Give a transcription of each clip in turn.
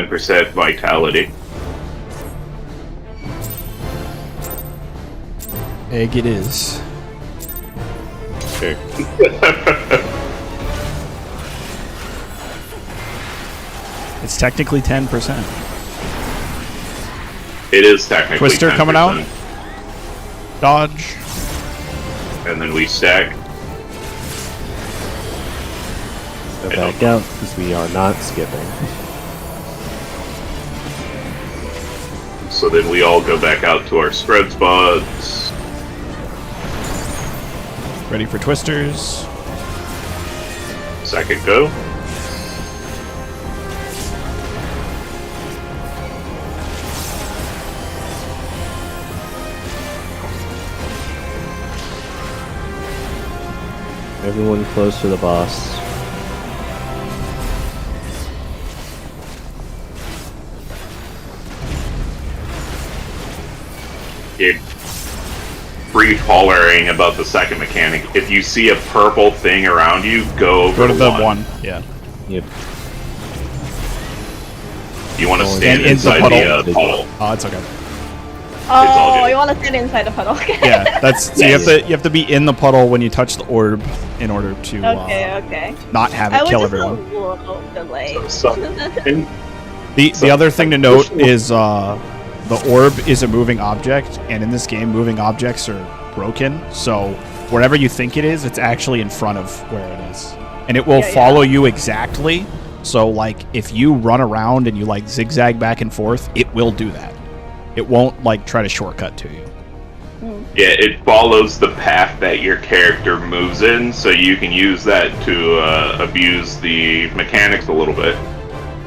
10% vitality. Egg it is. Sure. It's technically 10%. It is technically Twister 10%. coming out. Dodge. And then we stack. Go back out because we are not skipping. So then we all go back out to our spread spots. Ready for twisters. Second go. Everyone close to the boss. Brief hollering about the second mechanic. If you see a purple thing around you, go over to the one. Yeah. Yep. You want to stand in the inside the puddle. Oh, it's okay. Oh, you want to stand inside the puddle? Okay. Yeah, that's so you have to be in the puddle when you touch the orb in order to okay. not have it kill everyone. A little delayed. The other thing to note is the orb is a moving object, and in this game, moving objects are broken. So wherever you think it is, it's actually in front of where it is, and it will follow you exactly. So like if you run around and you like zigzag back and forth, it will do that. It won't like try to shortcut to you. Yeah, it follows the path that your character moves in, so you can use that to abuse the mechanics a little bit.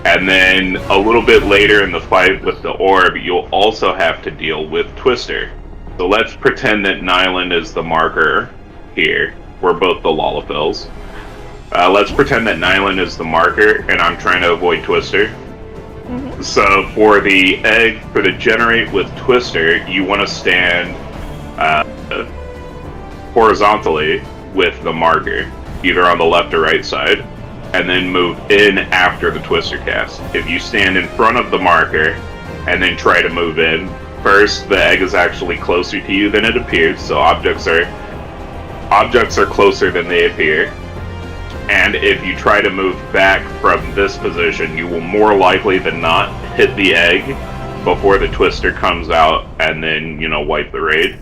And then a little bit later in the fight with the orb, you'll also have to deal with Twister. So let's pretend that Nyland is the marker here. We're both the Lollapils. Let's pretend that Nyland is the marker, and I'm trying to avoid Twister. So for the egg, for the generate with Twister, you want to stand horizontally with the marker, either on the left or right side, and then move in after the Twister cast. If you stand in front of the marker and then try to move in, first the egg is actually closer to you than it appears, so objects are closer than they appear. And if you try to move back from this position, you will more likely than not hit the egg before the Twister comes out and then, wipe the raid.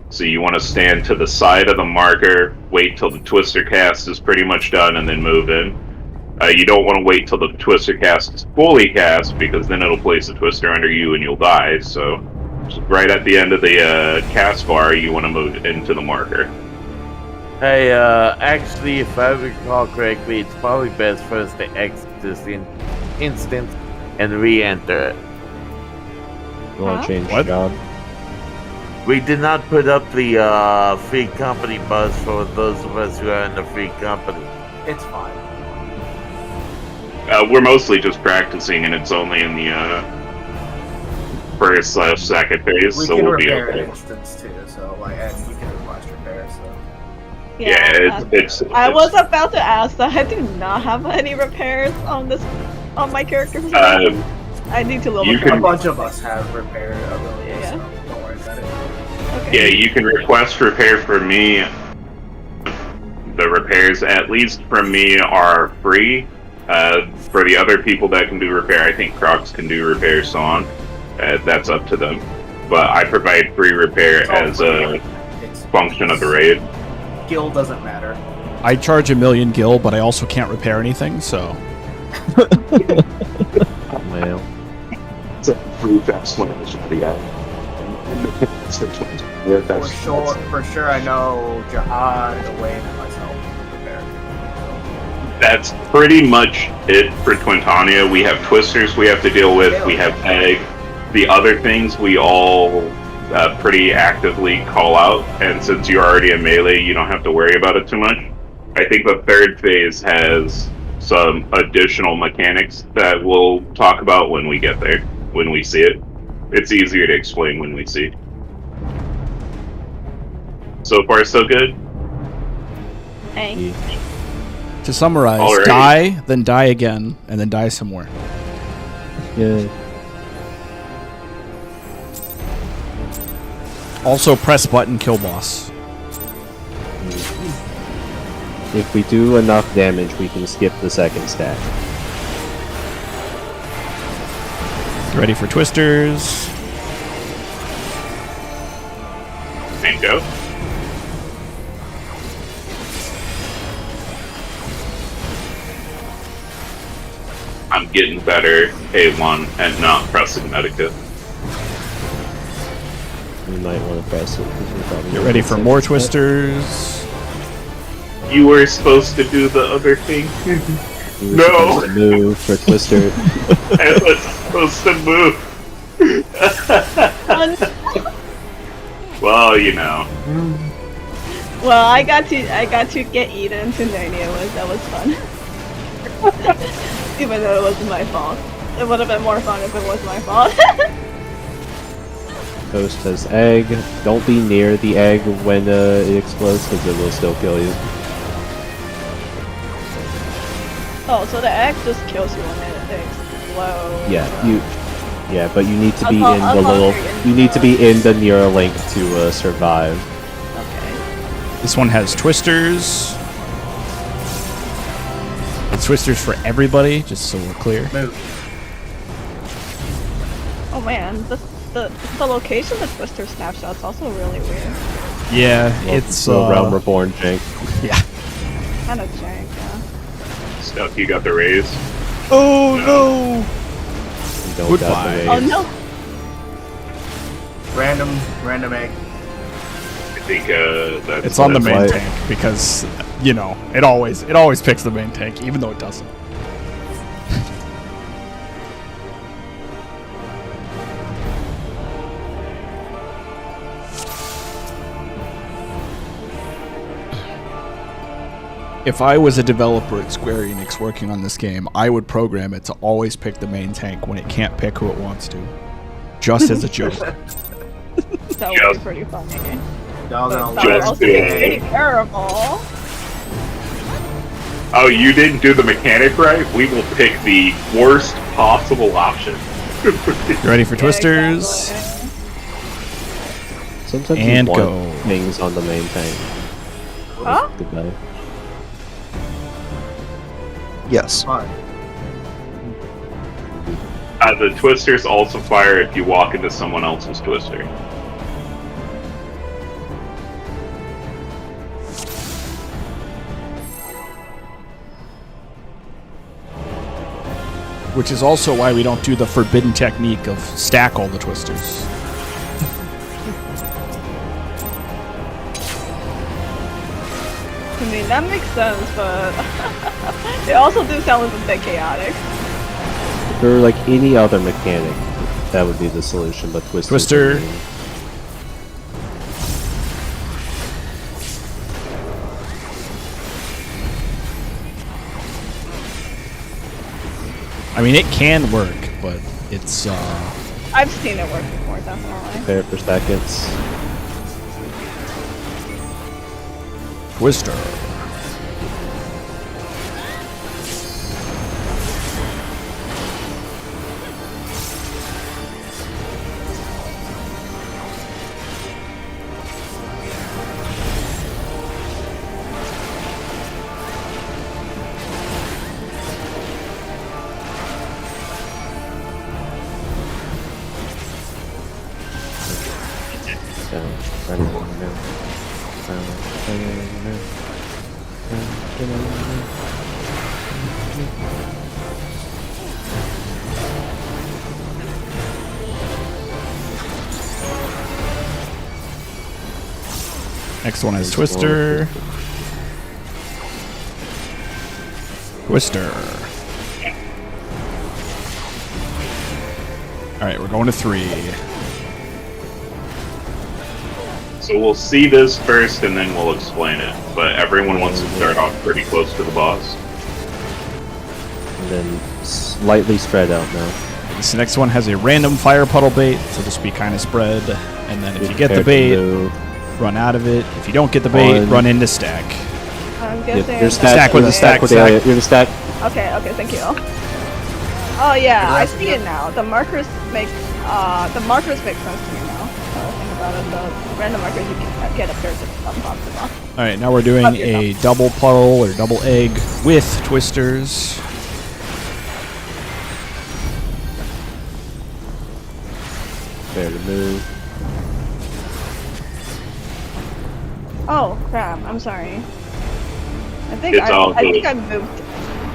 So you want to stand to the side of the marker, wait till the Twister cast is pretty much done, and then move in. You don't want to wait till the Twister cast is fully cast, because then it'll place the Twister under you and you'll die. So right at the end of the cast bar, you want to move into the marker. Hey, actually, if I recall correctly, it's probably best for us to exit this instance and re-enter it. You want to change What? job? We did not put up the free company buzz for those of us who are in the free company. It's fine. We're mostly just practicing, and it's only in the first/second phase, We so can we'll be repair okay. an instance too, so and we can request repair. So Yeah, it's I was about to ask that. I do not have any repairs on my character. I need to level You up. can- a bunch of us have repair abilities, Yeah. so don't worry about it. Okay. Yeah, you can request repair for me. The repairs, at least from me, are free. For the other people that can do repair, I think Crocs can do repair, so on. That's up to them. But I provide free repair as a function of the raid. Gil doesn't matter. I charge $1 million gil, but I also can't repair anything, so. Well, It's a free fast language for the guy. For sure, I know Jihad, Wayne, and myself can repair. That's pretty much it for Twintania. We have Twisters we have to deal with, we have Egg. The other things we all pretty actively call out, and since you're already in melee, you don't have to worry about it too much. I think the third phase has some additional mechanics that we'll talk about when we get there, when we see it. It's easier to explain when we see. So far, so good? Hey. To summarize, Alright. die, then die again, and then die some more. Yeah. Also, press button, kill boss. If we do enough damage, we can skip the second stack. Get ready for twisters. And go. I'm getting better, A1, at not pressing Medica. We might want to press it. 'Cause we're probably Get ready for gonna more second stack. twisters. You were supposed to do the other thing. We were No. supposed to move for Twister. I was supposed to move. Well, you know. Well, I got to get eaten to Narnia. That was fun. Even though it wasn't my fault. It would have been more fun if it was my fault. Ghost has egg. Don't be near the egg when it explodes, because it will still kill you. Oh, so the egg just kills you when it explodes. Yeah, but you need to be I'll in call- the I'll little. call her You need to be in the Neuralink to survive. Okay. This one has twisters. It's twisters for everybody, just so we're clear. Move. Oh man, the location of the Twister snapshot's also really weird. Yeah, it's so Realm Reborn jank. yeah. Kind of jank, yeah. Stuff, you got the raise. Oh no! You don't Goodbye. got the Oh raise. no! Random egg. I think that's It's on the main Why- tank because you know it always picks the main tank, even though it doesn't. If I was a developer at Square Enix working on this game, I would program it to always pick the main tank when it can't pick who it wants to. Just as a joke. That would Yeah. be pretty funny. Y'all That gonna would Just also be do it. pretty terrible. Oh, you didn't do the mechanic right? We will pick the worst possible option. You ready for Yeah, twisters? exactly. Sometimes And you want go. things on the main tank. Huh? Goodbye. Yes. fine. The twisters also fire if you walk into someone else's twister. Which is also why we don't do the forbidden technique of stack all the twisters. I mean, that makes sense, but they also do sound a bit chaotic. For like any other mechanic, that would be the solution, but Twister. I mean, it can work, but it's I've seen it work before, definitely. Prepare for seconds. Twister. Down. Running down. Next one is Twister. Twister. Alright, we're going to 3. So we'll see this first and then we'll explain it. But everyone wants to start off pretty close to the boss. And then slightly spread out now. This next one has a random fire puddle bait, so just be kind of spread. And then if you get the Prepare to bait, move. run out of it. If you don't get the bait, One. run into stack. I'm Yep, guessing. you're Stack with a stack, with stack. You're the stack. Okay, thank you. Oh yeah, I see it now. The markers make sense to me now. Think about it. The random markers you can get up there to box the box. All right, now we're doing a double puddle or double egg with twisters. Fair to move. Oh crap! I'm sorry. I think It's all good. I moved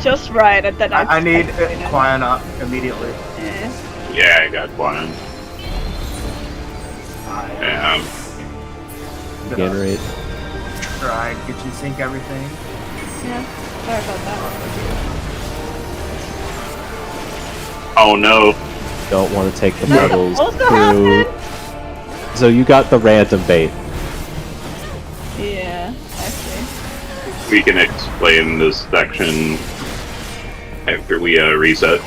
just right, and then I need activated. Quiet up immediately. Eh. Yeah, I got one. Yeah. Generate. Try and kitchen sink everything. Yeah. Sorry about that. Oh no. Don't want to take the That puddles also through. happened? So you got the random bait. Yeah, actually. We can explain this section after we reset.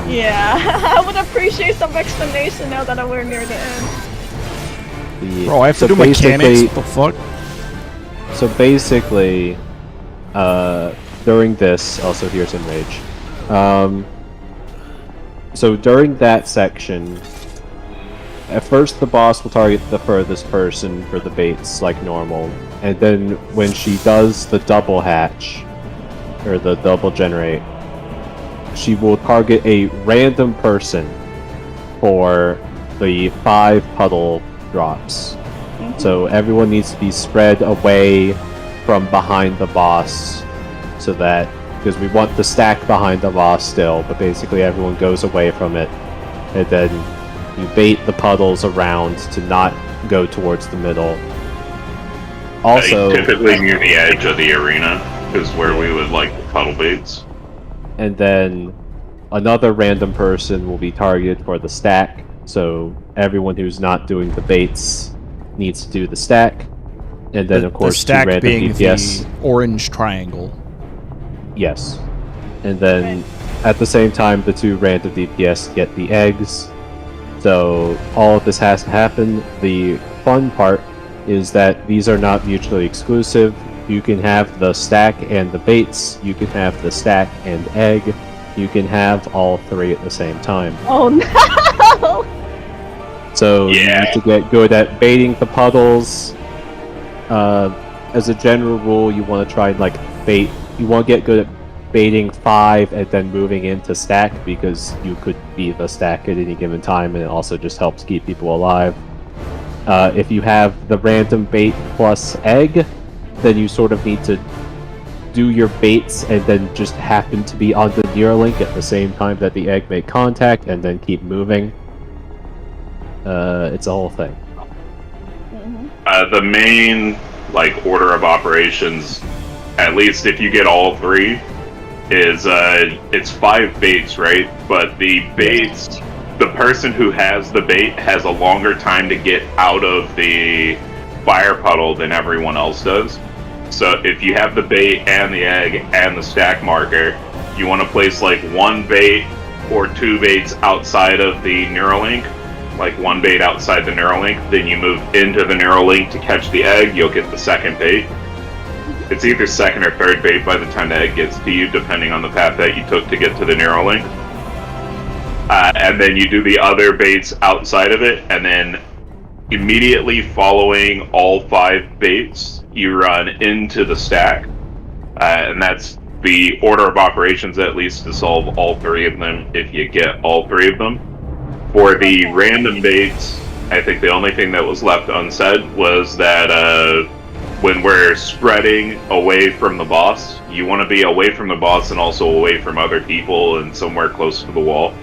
Yeah, I would appreciate some explanation now that we're near the end. Bro, I have to So do mechanics. basically- What the fuck? So basically, during this, also here's Enrage. So during that section, at first the boss will target the furthest person for the baits like normal, and then when she does the double hatch, or the double generate, she will target a random person for the 5 puddle drops. So everyone needs to be spread away from behind the boss, so that, because we want the stack behind the boss still, but basically everyone goes away from it, and then you bait the puddles around to not go towards the middle. Also, Typically near the edge of the arena is where we would like the puddle baits. and then another random person will be targeted for the stack, so everyone who's not doing the baits needs to do the stack, and then of course the stack 2 random being DPS. the orange triangle. Yes. And then at the same time, the 2 random DPS get the eggs. So all of this has to happen. The fun part is that these are not mutually exclusive. You can have the stack and the baits. You can have the stack and egg. You can have all 3 at the same time. Oh no! So you Yeah. need to get good at baiting the puddles. As a general rule, you want to try and bait. You want to get good at baiting 5 and then moving into stack, because you could be the stack at any given time, and it also just helps keep people alive. If you have the random bait plus egg, then you sort of need to do your baits and then just happen to be on the Neuralink at the same time that the egg make contact, and then keep moving. It's a whole thing. The main order of operations, at least if you get all 3, is it's 5 baits, right? But the baits, the person who has the bait has a longer time to get out of the fire puddle than everyone else does. So if you have the bait and the egg and the stack marker, you want to place 1 bait or 2 baits outside of the Neuralink, 1 bait outside the Neuralink, then you move into the Neuralink to catch the egg, you'll get the second bait. It's either second or third bait by the time the egg gets to you, depending on the path that you took to get to the Neuralink. And then you do the other baits outside of it, and then immediately following all 5 baits, you run into the stack. And that's the order of operations, at least, to solve all 3 of them if you get all 3 of them. For the random baits, I think the only thing that was left unsaid was that when we're spreading away from the boss, you want to be away from the boss and also away from other people and somewhere close to the wall.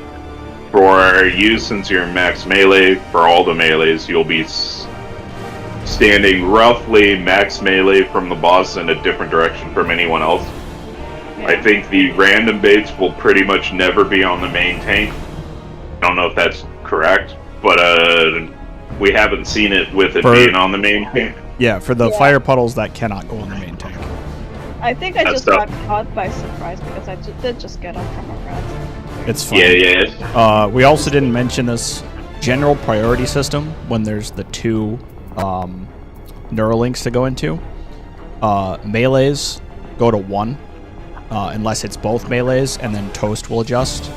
For you, since you're max melee, for all the melees, you'll be standing roughly max melee from the boss in a different direction from anyone else. I think the random baits will pretty much never be on the main tank. I don't know if that's correct, but we haven't seen it with it being on the main tank. Yeah, for the fire puddles that cannot go on the main tank. I think I That's just got caught by surprise because I did just get up from a rat. It's fine. Yeah. We also didn't mention this general priority system when there's the 2 Neuralinks to go into. Melees go to 1, unless it's both melees, and then toast will adjust.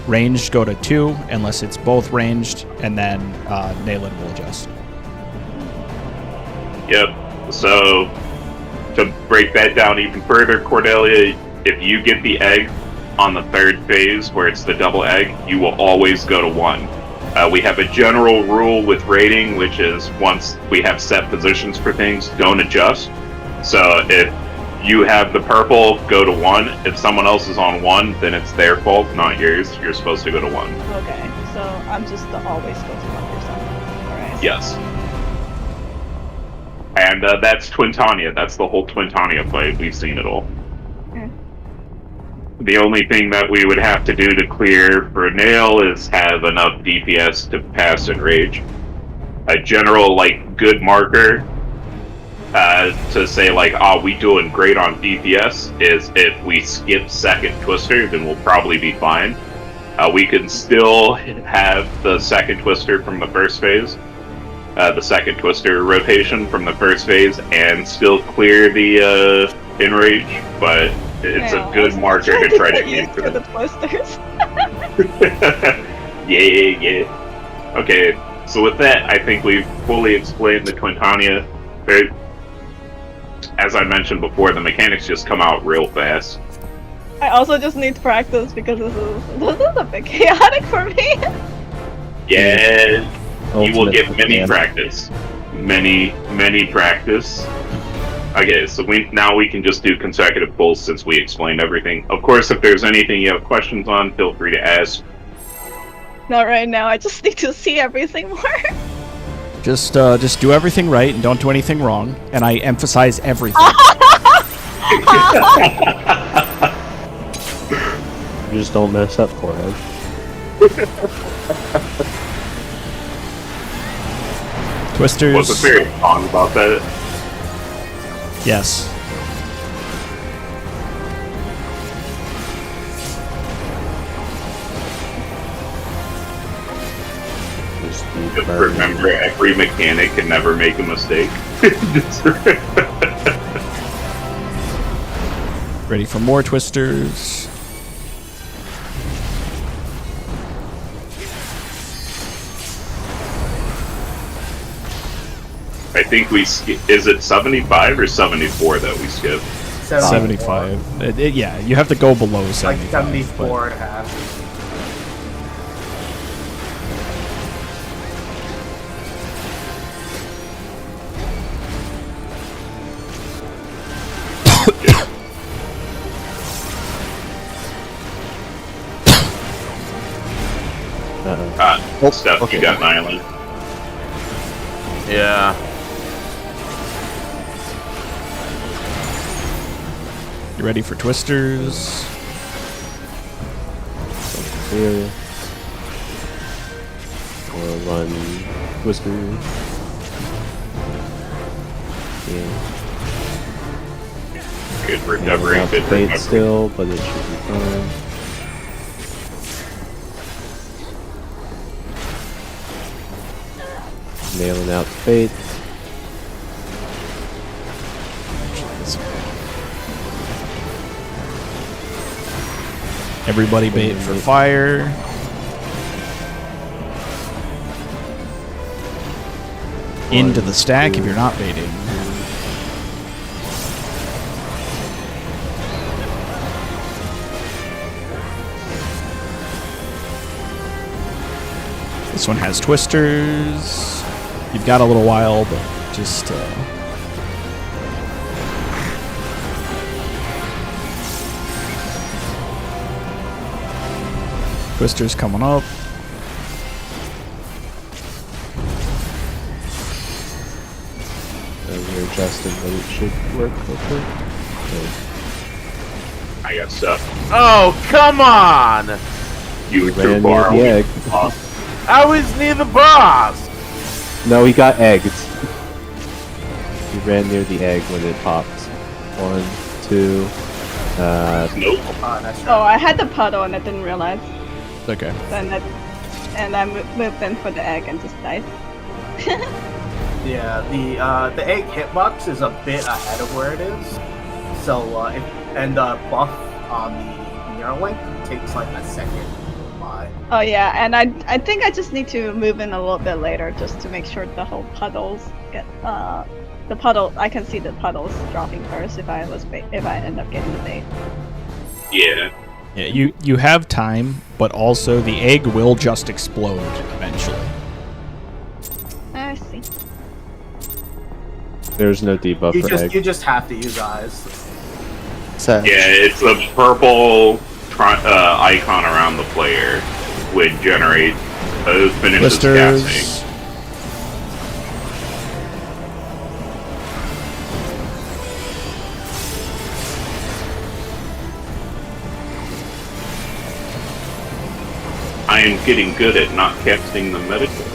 Ranged go to 2 unless it's both ranged, and then Nayland will adjust. Yep. So to break that down even further, Cordelia, if you get the egg on the 3rd phase where it's the double egg, you will always go to 1. We have a general rule with rating, which is once we have set positions for things, don't adjust. So if you have the purple, go to 1. If someone else is on 1, then it's their fault, not yours. You're supposed to go to 1. Okay, so I'm just the always go to 1%. Alright. Yes. And that's Twintania. That's the whole Twintania play. We've seen it all. Okay. The only thing that we would have to do to clear for Nail is have enough DPS to pass and rage. A general, good marker to say, we doing great on DPS is if we skip 2nd Twister, then we'll probably be fine. We can still have the 2nd Twister from the 1st phase, the 2nd Twister rotation from the 1st phase, and still clear the Enrage, but it's a good marker to try to aim for the twisters. Yeah. Okay, so with that, I think we've fully explained the Twintania. As I mentioned before, the mechanics just come out real fast. I also just need practice because this is a bit chaotic for me. Yeah, you will get many Ultimate practice. Many practice. Okay, so now we can just do consecutive pulls since we explained everything. Of course, if there's anything you have questions on, feel free to ask. Not right now. I just need to see everything more. Just do everything right and don't do anything wrong. And I emphasize everything. Just don't mess up, forehead. Twisters. Was a very song about that. Yes. Just remember, every mechanic can never make a mistake. Ready for more twisters. I think we is it 75 or 74 that we skip? 75. Yeah, you have to go below 75. Like 74 and a half. Steph, okay. You got an island. Yeah. You ready for twisters? Here. Or run Twister. Yeah. Good recovery. Not Good fade recovery. still, but it should be fine. Nailing out the fate. Everybody bait for fire. Into the stack if you're not baiting. This one has twisters. You've got a little while, but just twisters coming up. We're adjusting, but it should work okay. I got stuff. Oh, come on! You Ran near far the away. egg. I was near the boss! No, he got egged. He ran near the egg when it popped. 1, 2. Nope. That's Oh, I had the puddle and I didn't realize. Okay. And I moved in for the egg and just died. Yeah, the egg hitbox is a bit ahead of where it is. So, and the buff on the Neuralink takes like a second to buy. Oh yeah, and I think I just need to move in a little bit later just to make sure the whole puddles get the puddle. I can see the puddles dropping first if I end up getting the bait. Yeah. Yeah, you have time, but also the egg will just explode eventually. I see. There's no debuff for egg. You just have to use eyes. So, Yeah, it's a purple icon around the player would generate finishes casting. Blisters. I am getting good at not casting the medical.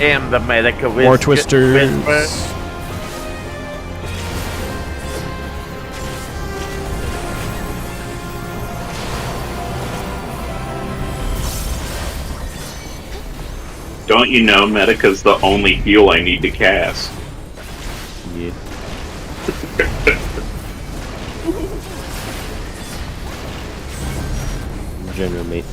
And the medical More whisper. twisters. Don't you know Medica's the only heal I need to cast? Yeah. General mate.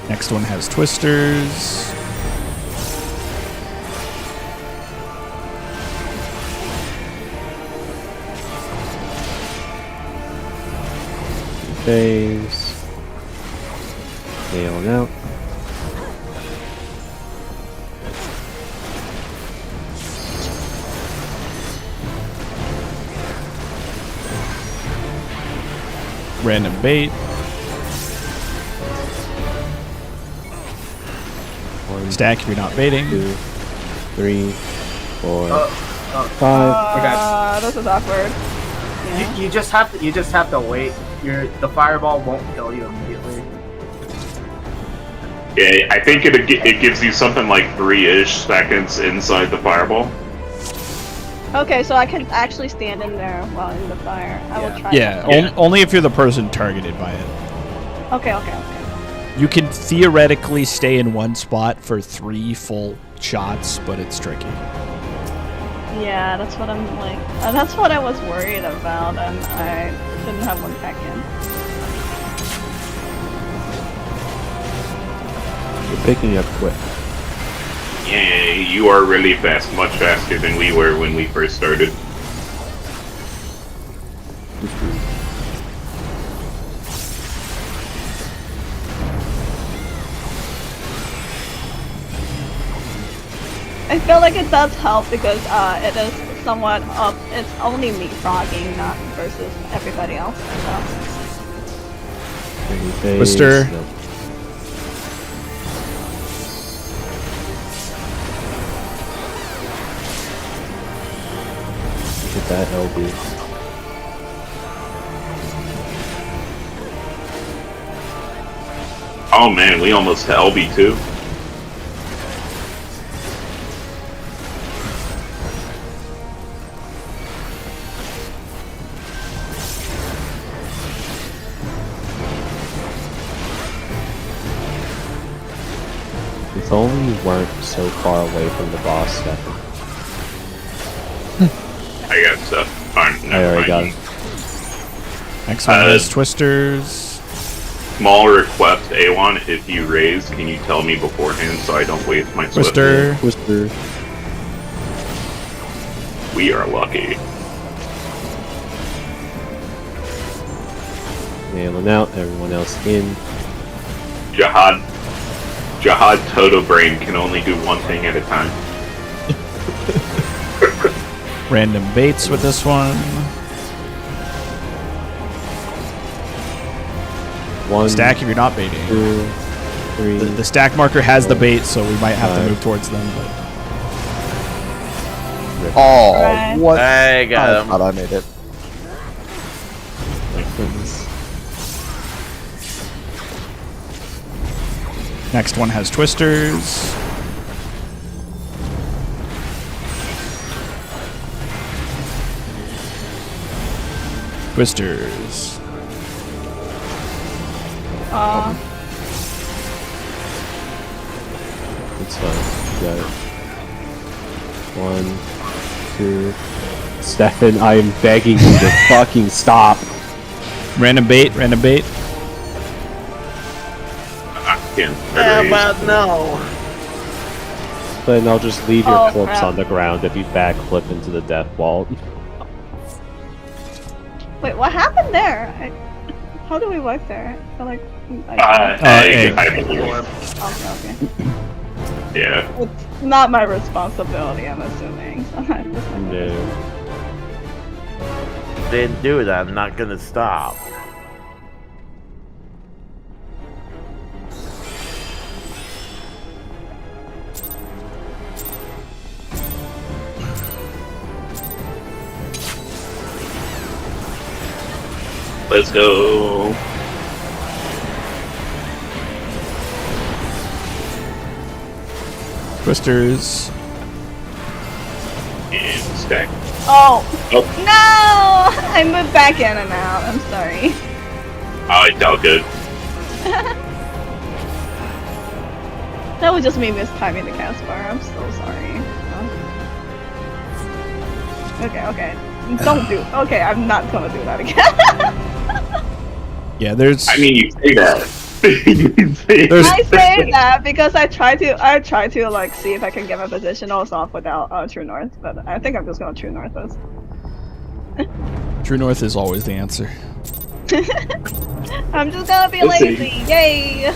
Next one has twisters. Phase. Nailing out. Random bait. One, Stack if you're not baiting. 2, 3, 4, Oh, 5. This is awkward. you just have to wait. The fireball won't kill you immediately. Yeah, I think it gives you something like 3-ish seconds inside the fireball. Okay, so I can actually stand in there while in the fire. I will try. Yeah, Yeah. only if you're the person targeted by it. Okay. You can theoretically stay in one spot for 3 full shots, but it's tricky. Yeah, that's what I'm like. That's what I was worried about, and I didn't have one back in. You're picking up quick. Yeah, you are really fast, much faster than we were when we first started. I feel like it does help because it is somewhat up. It's only me frogging, not versus everybody else. So. Phase. Twister. No. Get that LB. Oh man, we almost to LB2. If only you weren't so far away from the boss stepping. I got stuff. Fine, I already got mind. it. Next one has twisters. Small request, A1, if you raise, can you tell me beforehand so I don't waste my swift? Twister. Twister. We are lucky. Nailing out. Everyone else in. Jihad Toto Brain can only do one thing at a time. Random baits with this one. One. Stack if you're not baiting. 2, 3. The stack marker has the bait, so we might have to 5. move towards them. But oh, Right. what? I got I him. thought I made it. next one has twisters. Twisters. It's fine. Got it. 1, 2. Stefan, I am begging you to fucking stop. Random bait, random bait. I can't. How about no? Then I'll just leave your Oh, corpse crap. on the ground if you backflip into the death wall. Wait, what happened there? How do we work there? I feel like egg. I believe. okay. Yeah. It's not my responsibility, I'm assuming. So I'm just like, No. Then do it. I'm not gonna stop. Let's go. Twisters. And stack. Oh! Oh. No! I moved back in and out. I'm sorry. Oh, it's all good. That was just me mistiming the cast bar. I'm so sorry. Okay, okay. Don't do. Okay, I'm not gonna do that again. Yeah, there's. I mean, you say that. You say There's- I say that because I try to like see if I can get my position also off without True North, but I think I'm just gonna True North this. True North is always the answer. I'm just gonna be Let's see. lazy. Yay!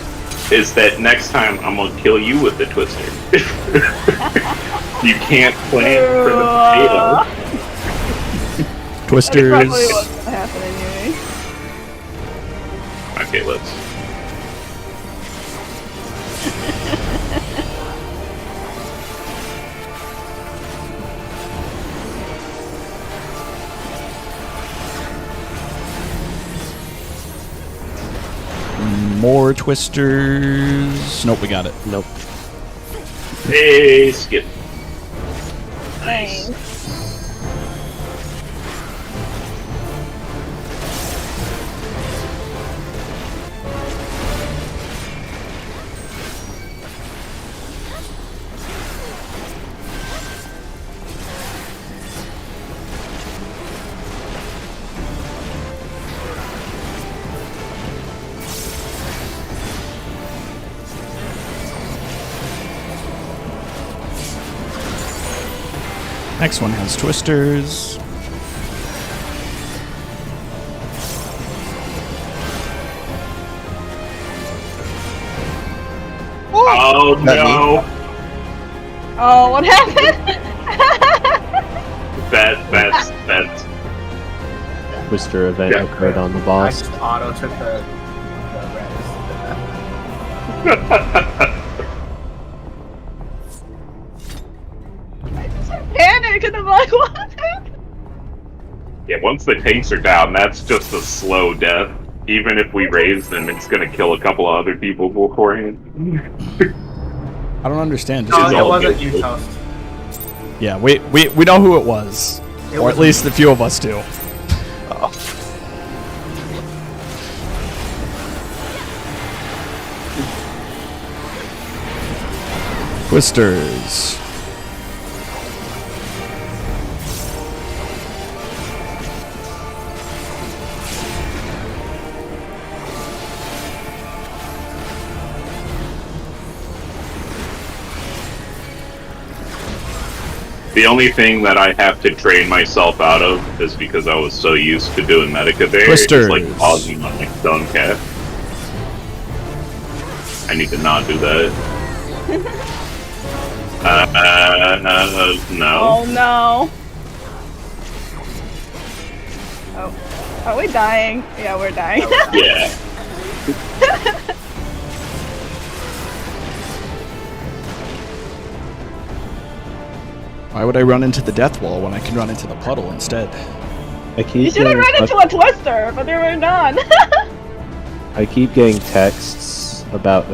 is that next time I'm gonna kill you with the twister. You can't plan for the potato. That's Twisters. probably what's gonna happen anyway. Okay, let's. More twisters. Nope, we got it. Nope. Hey, skip. Nice. Next one has twisters. Oh no! Oh, what happened? That's Twister event Yeah. occurred on the I boss. just auto took the Panic and I'm like, what happened? yeah. Once the tanks are down, that's just a slow death. Even if we raise them, it's gonna kill a couple of other people beforehand. I don't understand. No, It's it all wasn't good. you, Toast. Yeah, we know who it was. It Or was at least a few of us do. Twisters. The only thing that I have to train myself out of is because I was so used to doing Medica there, Twisters. is like pausing my stone cat. I need to not do that. No. Oh no. Oh. Are we dying? Yeah, we're dying. Yeah. Why would I run into the death wall when I can run into the puddle instead? I You keep should have getting run into a twister, but there were none. I keep getting texts about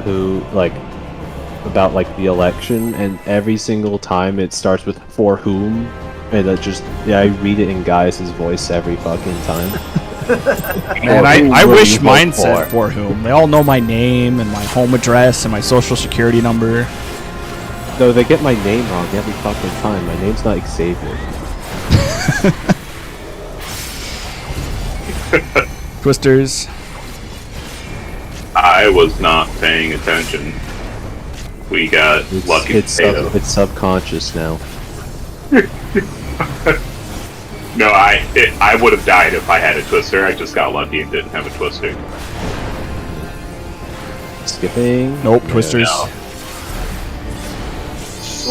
about the election, and every single time it starts with "for whom," and I read it in Gaius' voice every fucking time. Man, who I will wish you vote mine said for? for whom. They all know my name and my home address and my social security number. No, they get my name wrong every fucking time. My name's not Xavier. Twisters. I was not paying attention. We got lucky potato. It's subconscious now. No, I would have died if I had a twister. I just got lucky and didn't have a twister. Skipping. Nope, Twisters. No.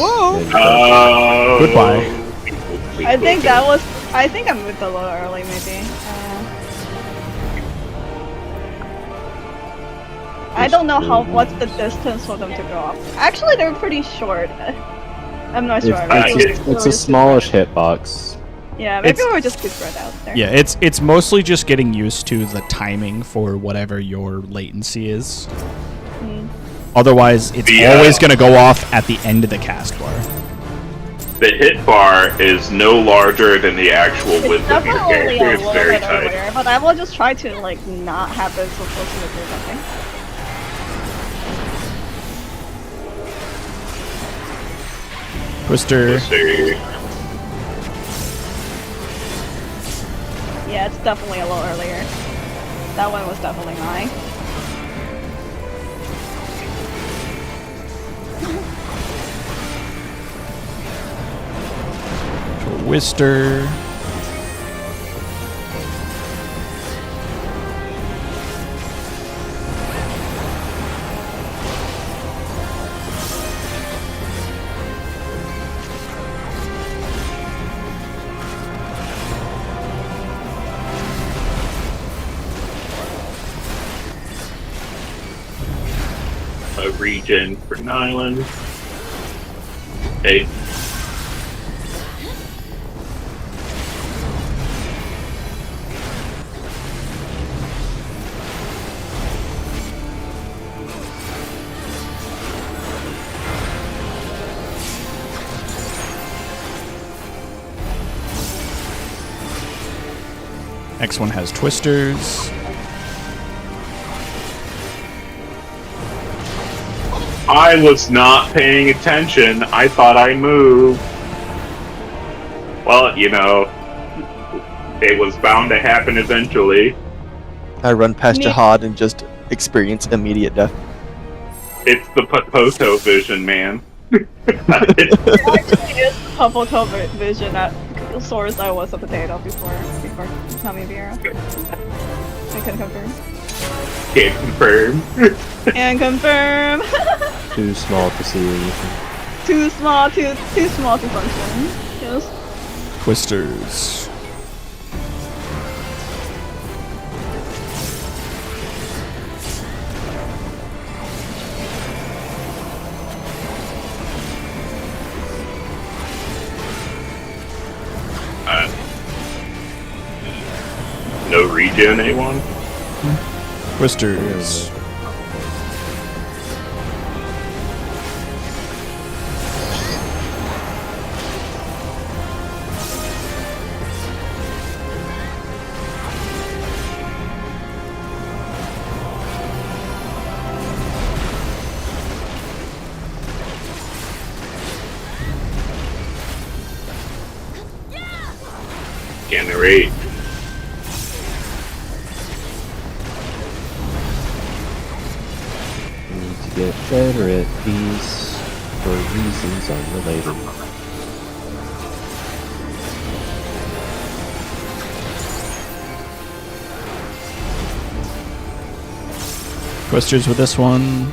Whoa! Goodbye. I think that was. I think I moved a little early, maybe. I don't know what's the distance for them to go up. Actually, they're pretty short. I'm not sure. It's a smallish hitbox. Yeah, maybe we're just too spread out there. Yeah, it's mostly just getting used to the timing for whatever your latency is. Otherwise, it's always going to go off at the end of the cast bar. The hit bar is no larger than the actual width of your Definitely character. a It's little very bit tight. earlier, but I will just try to like not have it so close to the group, I think. Twister. Yeah, it's definitely a little earlier. That one was definitely mine. Twister. A regen for Nyland. Hey. Next one has Twisters. I was not paying attention. I thought I moved. Well, you know, it was bound to happen eventually. I run past Jihad and just experience immediate death. It's the Poto vision, man. It actually is the Popoto vision at source. I was a potato before Tommy Vera. I can confirm. Can't confirm. And confirm. Too small to see anything. Too small to function. Yes. Twisters. No regen, A1? Twisters. Generate. Need to get better at these for reasons unrelated. Twisters with this one.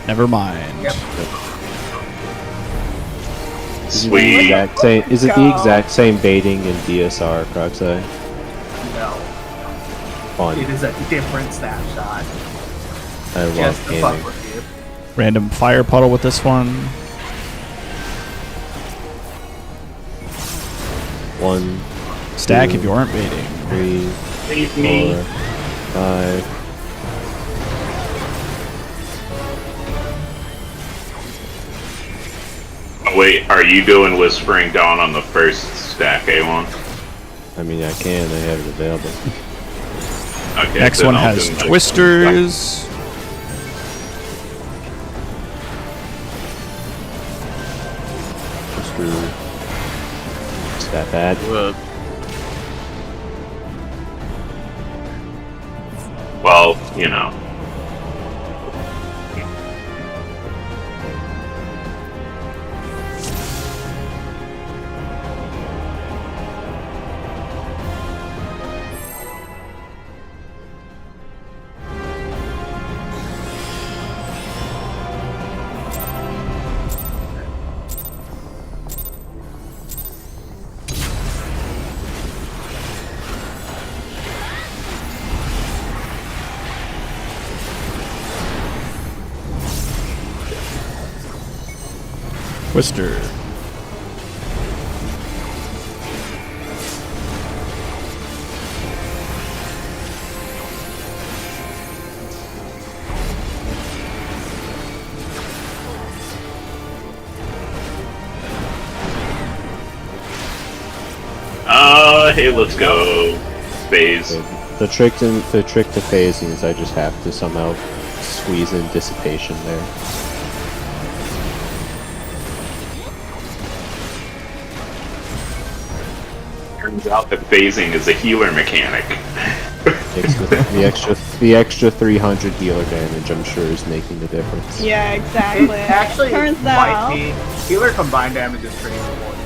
Never mind. Yep. Sweet. Is it the exact same baiting in DSR, Croxai? No, Fun. it is a different snapshot. I love Just to fuck gaming. with you. Random fire puddle with this one. 1, Stack 2, if you aren't baiting. 3, Save me. 4, 5. Oh, wait, are you doing Whispering Dawn on the first stack, A1? I mean, I can. I have it available. Okay, Next then one I'll has do my- twisters. Is that bad? Well, you know. Twister. Hey, let's go. Phase. The trick to phasing is I just have to somehow squeeze in dissipation there. Turns out that phasing is a healer mechanic. The extra 300 healer damage, I'm sure, is making the difference. Yeah, exactly. It actually turns might out, be healer combined damage is pretty important.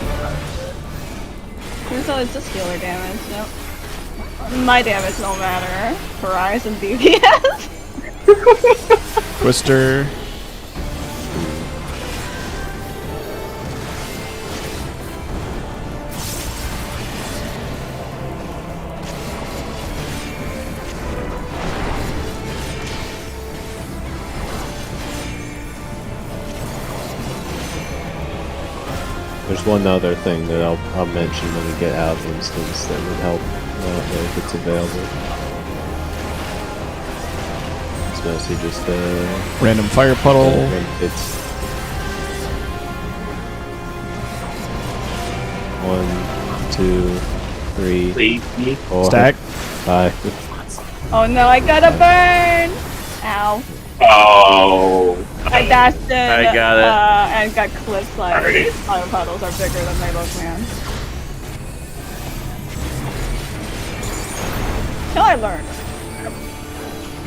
turns out it's just healer damage. Nope. My damage don't matter. Horizon DPS. Twister. There's one other thing that I'll mention when we get out of instance that would help if it's available. It's mostly just Random fire puddle. it's 1, 2, 3, 4, Stack. 5. Oh no, I gotta burn! Ow. Oh. I dashed in I got it. and got clipped like Alrighty. these fire puddles are bigger than they look, man. Till I learn.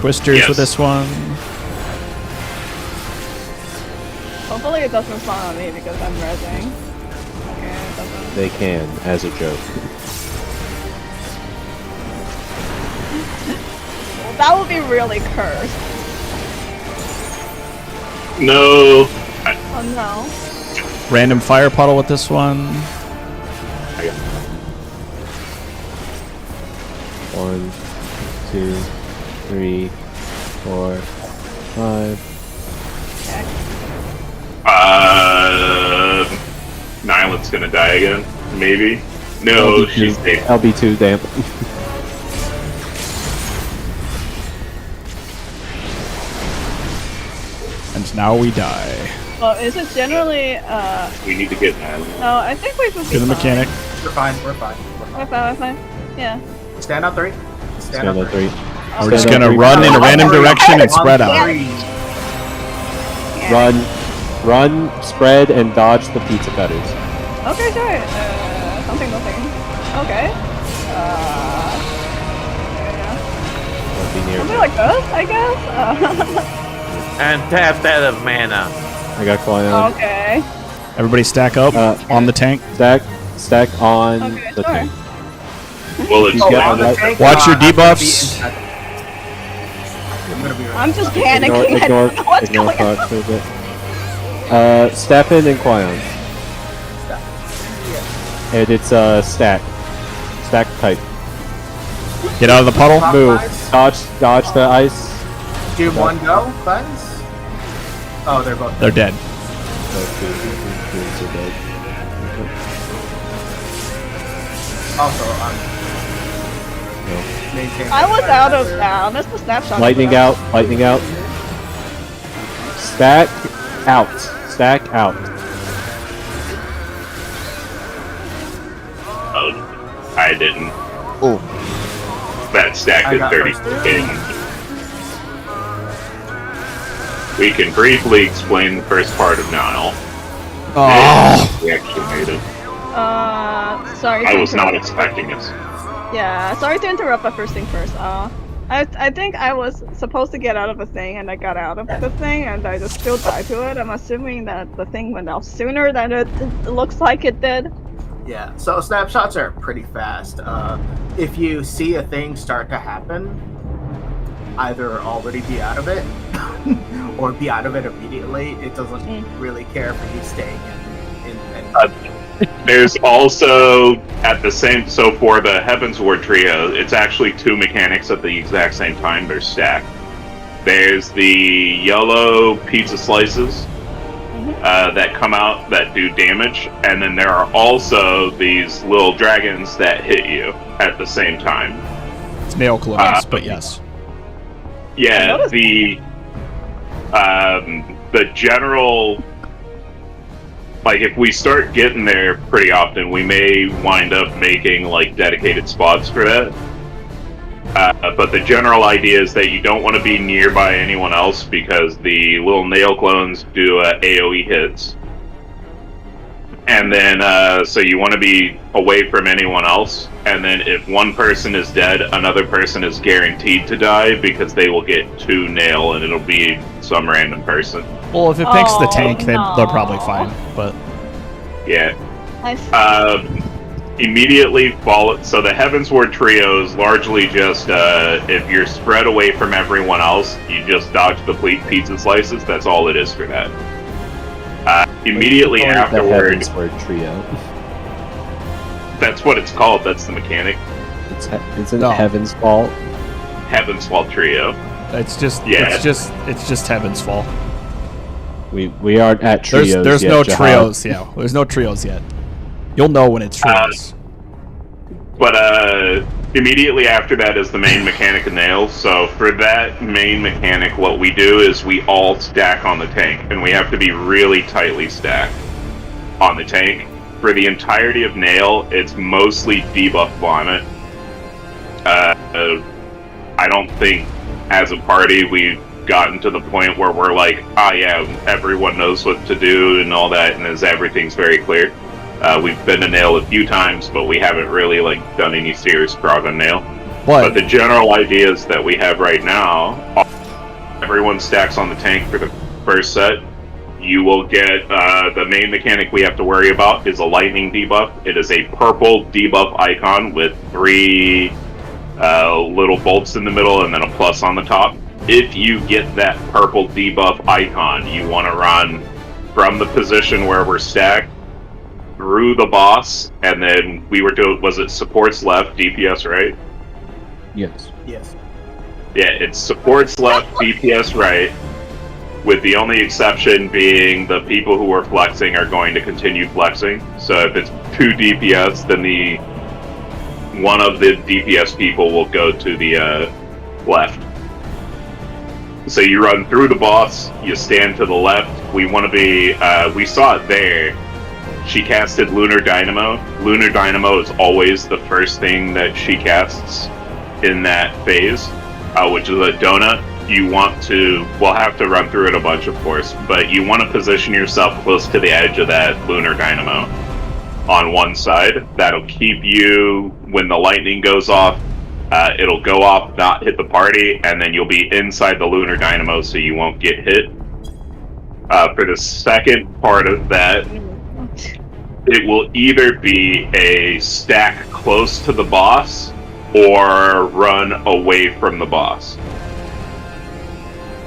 Twisters Yes. with this one. Hopefully it doesn't spawn on me because I'm rezzing. Okay, it doesn't. They can, as a joke. Well, that would be really cursed. No. Oh no. Random fire puddle with this one. I got 1, 2, 3, 4, 5. Nyla's gonna die again. Maybe. No, she's safe. LB2 damp. And now we die. Well, is it generally, We need to get Nyla. no, I think we would be To the fine. mechanic. We're fine. We're fine. We're fine, we're fine. Yeah. Stand up 3. Stand on 3. We're just Stand gonna up 3. run in a random direction and On spread out. 3. Run, spread, and dodge the pizza cutters. Okay, sure. Something. Okay. Yeah. Don't be near Something me. like this, I guess. And tap that of mana. I got Quayon. Okay. Everybody stack up on the tank. Stack on Okay, the sure. tank. Well, it's Oh, Yeah, wow. on the tank, Watch your I have to debuffs. be inside. I'm gonna be right. I'm just panicking. I Ignore, don't know what's ignore going on. Fox for a bit. Stefan and Quayon. And it's stack. Stack type. Get out of the puddle. Move. Clockwise. Dodge the ice. Do one go, buttons? Oh, they're both. They're dead. Also, maintain. I was out of town. That's the snapshot. Lightning out. Lightning out. Stack out. Stack out. Oh, I didn't. Oh, That stack I did got 30. first. We can briefly explain the first part of Nile. Oh, We actually made it. Sorry. I to was not interrupt. expecting it. Yeah, sorry to interrupt, but first thing first. I think I was supposed to get out of a thing, and I got out of the thing, and I just still died to it. I'm assuming that the thing went out sooner than it looks like it did. Yeah, so snapshots are pretty fast. If you see a thing start to happen, either already be out of it or be out of it immediately. It doesn't really care for you staying in There's also, at the same, so for the Heaven's Ward trio, it's actually 2 mechanics at the exact same time. They're stacked. There's the yellow pizza slices that come out that do damage, and then there are also these little dragons that hit you at the same time. it's nail clones, but yes. Yeah, the general, like, if we start getting there pretty often, we may wind up making like dedicated spots for that. But the general idea is that you don't want to be nearby anyone else because the little nail clones do AoE hits. And then, so you want to be away from anyone else. And then if one person is dead, another person is guaranteed to die because they will get 2 nail and it'll be some random person. Well, if it picks the Oh, tank, then no. they're probably fine. But Yeah. I see. Immediately follow. So the Heaven's Ward trio is largely just if you're spread away from everyone else, you just dodge the pizza slices. That's all it is for that. Immediately The afterward, Heaven's Word trio. that's what it's called. That's the mechanic. Isn't No. Heaven's fault? Heaven's Fall trio. it's just Yeah. it's just Heaven's Fall. We aren't at trios There's yet, no Jihad. trios. Yeah, there's no trios yet. You'll know when it's trios. But immediately after that is the main mechanic of nails. So for that main mechanic, what we do is we all stack on the tank, and we have to be really tightly stacked on the tank. For the entirety of nail, it's mostly debuff vomit. I don't think as a party we've gotten to the point where we're like, yeah, everyone knows what to do and all that, and everything's very clear. We've been to nail a few times, but we haven't really like done any serious prog on nail. But the general ideas that we have right now, everyone stacks on the tank for the first set. You will get the main mechanic we have to worry about is a lightning debuff. It is a purple debuff icon with 3 little bolts in the middle and then a plus on the top. If you get that purple debuff icon, you want to run from the position where we're stacked through the boss, and then we were doing, was it supports left, DPS right? Yes. Yes. Yeah, it's supports left, DPS right, with the only exception being the people who are flexing are going to continue flexing. So if it's 2 DPS, then one of the DPS people will go to the left. So you run through the boss, you stand to the left. We want to be, we saw it there. She casted Lunar Dynamo. Lunar Dynamo is always the first thing that she casts in that phase, which is a donut. You want to, we'll have to run through it a bunch, of course, but you want to position yourself close to the edge of that Lunar Dynamo on one side. That'll keep you, when the lightning goes off, it'll go off, not hit the party, and then you'll be inside the Lunar Dynamo so you won't get hit. For the second part of that, it will either be a stack close to the boss or run away from the boss.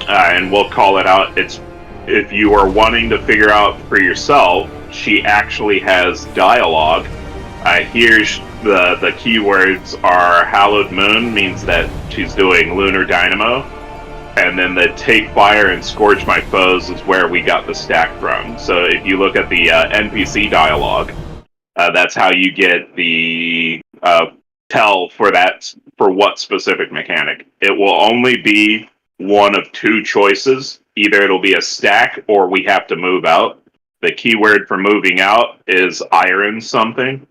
And we'll call it out. It's if you are wanting to figure out for yourself, she actually has dialogue. Here's the keywords are Hallowed Moon, means that she's doing Lunar Dynamo. And then the Take Fire and Scorch My Foes is where we got the stack from. So if you look at the NPC dialogue, that's how you get the tell for what specific mechanic. It will only be one of 2 choices. Either it'll be a stack or we have to move out. The keyword for moving out is iron something.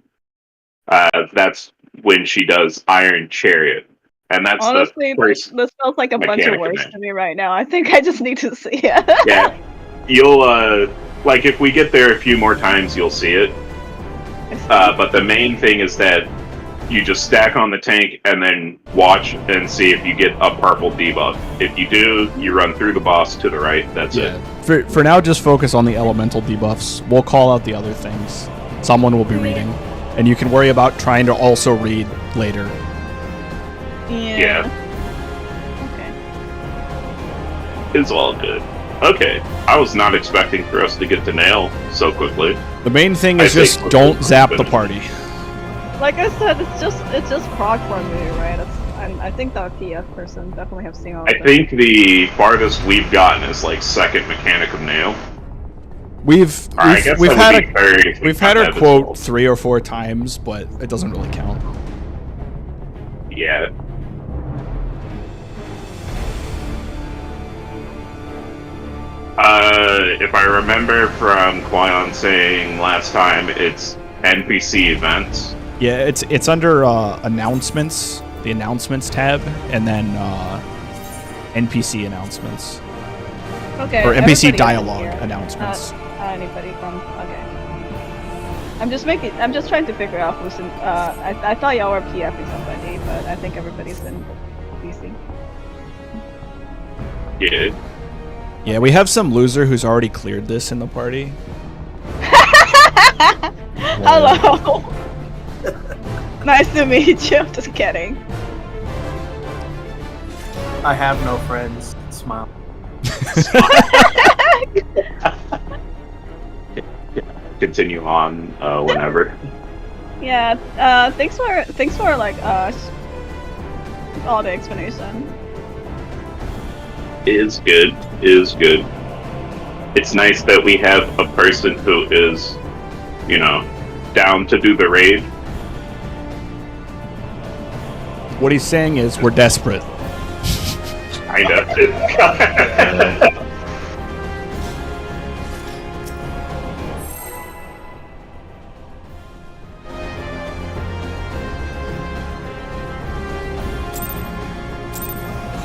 That's when she does Iron Chariot, and that's Honestly, the first. this feels like a bunch of mechanic of words it. to me right now. I think I just need to see it. Yeah, you'll like if we get there a few more times, you'll see it. But the main thing is that you just stack on the tank and then watch and see if you get a purple debuff. If you do, you run through the boss to the right. That's it. For now, just focus on the elemental debuffs. We'll call out the other things. Someone will be reading. And you can worry about trying to also read later. Yeah. Okay. It's all good. Okay, I was not expecting for us to get to nail so quickly. The main thing is just don't zap the party. Like I said, it's just proc for me, right? I think the PF person definitely have seen all of I this. think the farthest we've gotten is like second mechanic of nail. We've I guess we've that had would be third if we we've had count her that as quote well. 3 or 4 times, but it doesn't really count. Yeah. If I remember from Qui-Gon saying last time, it's NPC events. Yeah, it's under announcements, the announcements tab, and then NPC announcements. Okay. Or NPC everybody is dialogue here. announcements. Anybody from? Okay. I'm just trying to figure out who's in. I thought y'all were PFing somebody, but I think everybody's in DC. Yeah. Yeah, we have some loser who's already cleared this in the party. Hello. Nice to meet you. Just kidding. I have no friends. Smile. Continue on whenever. Yeah. Thanks for like all the explanation. Is good. Is good. It's nice that we have a person who is, down to do the raid. What he's saying is we're desperate. I know.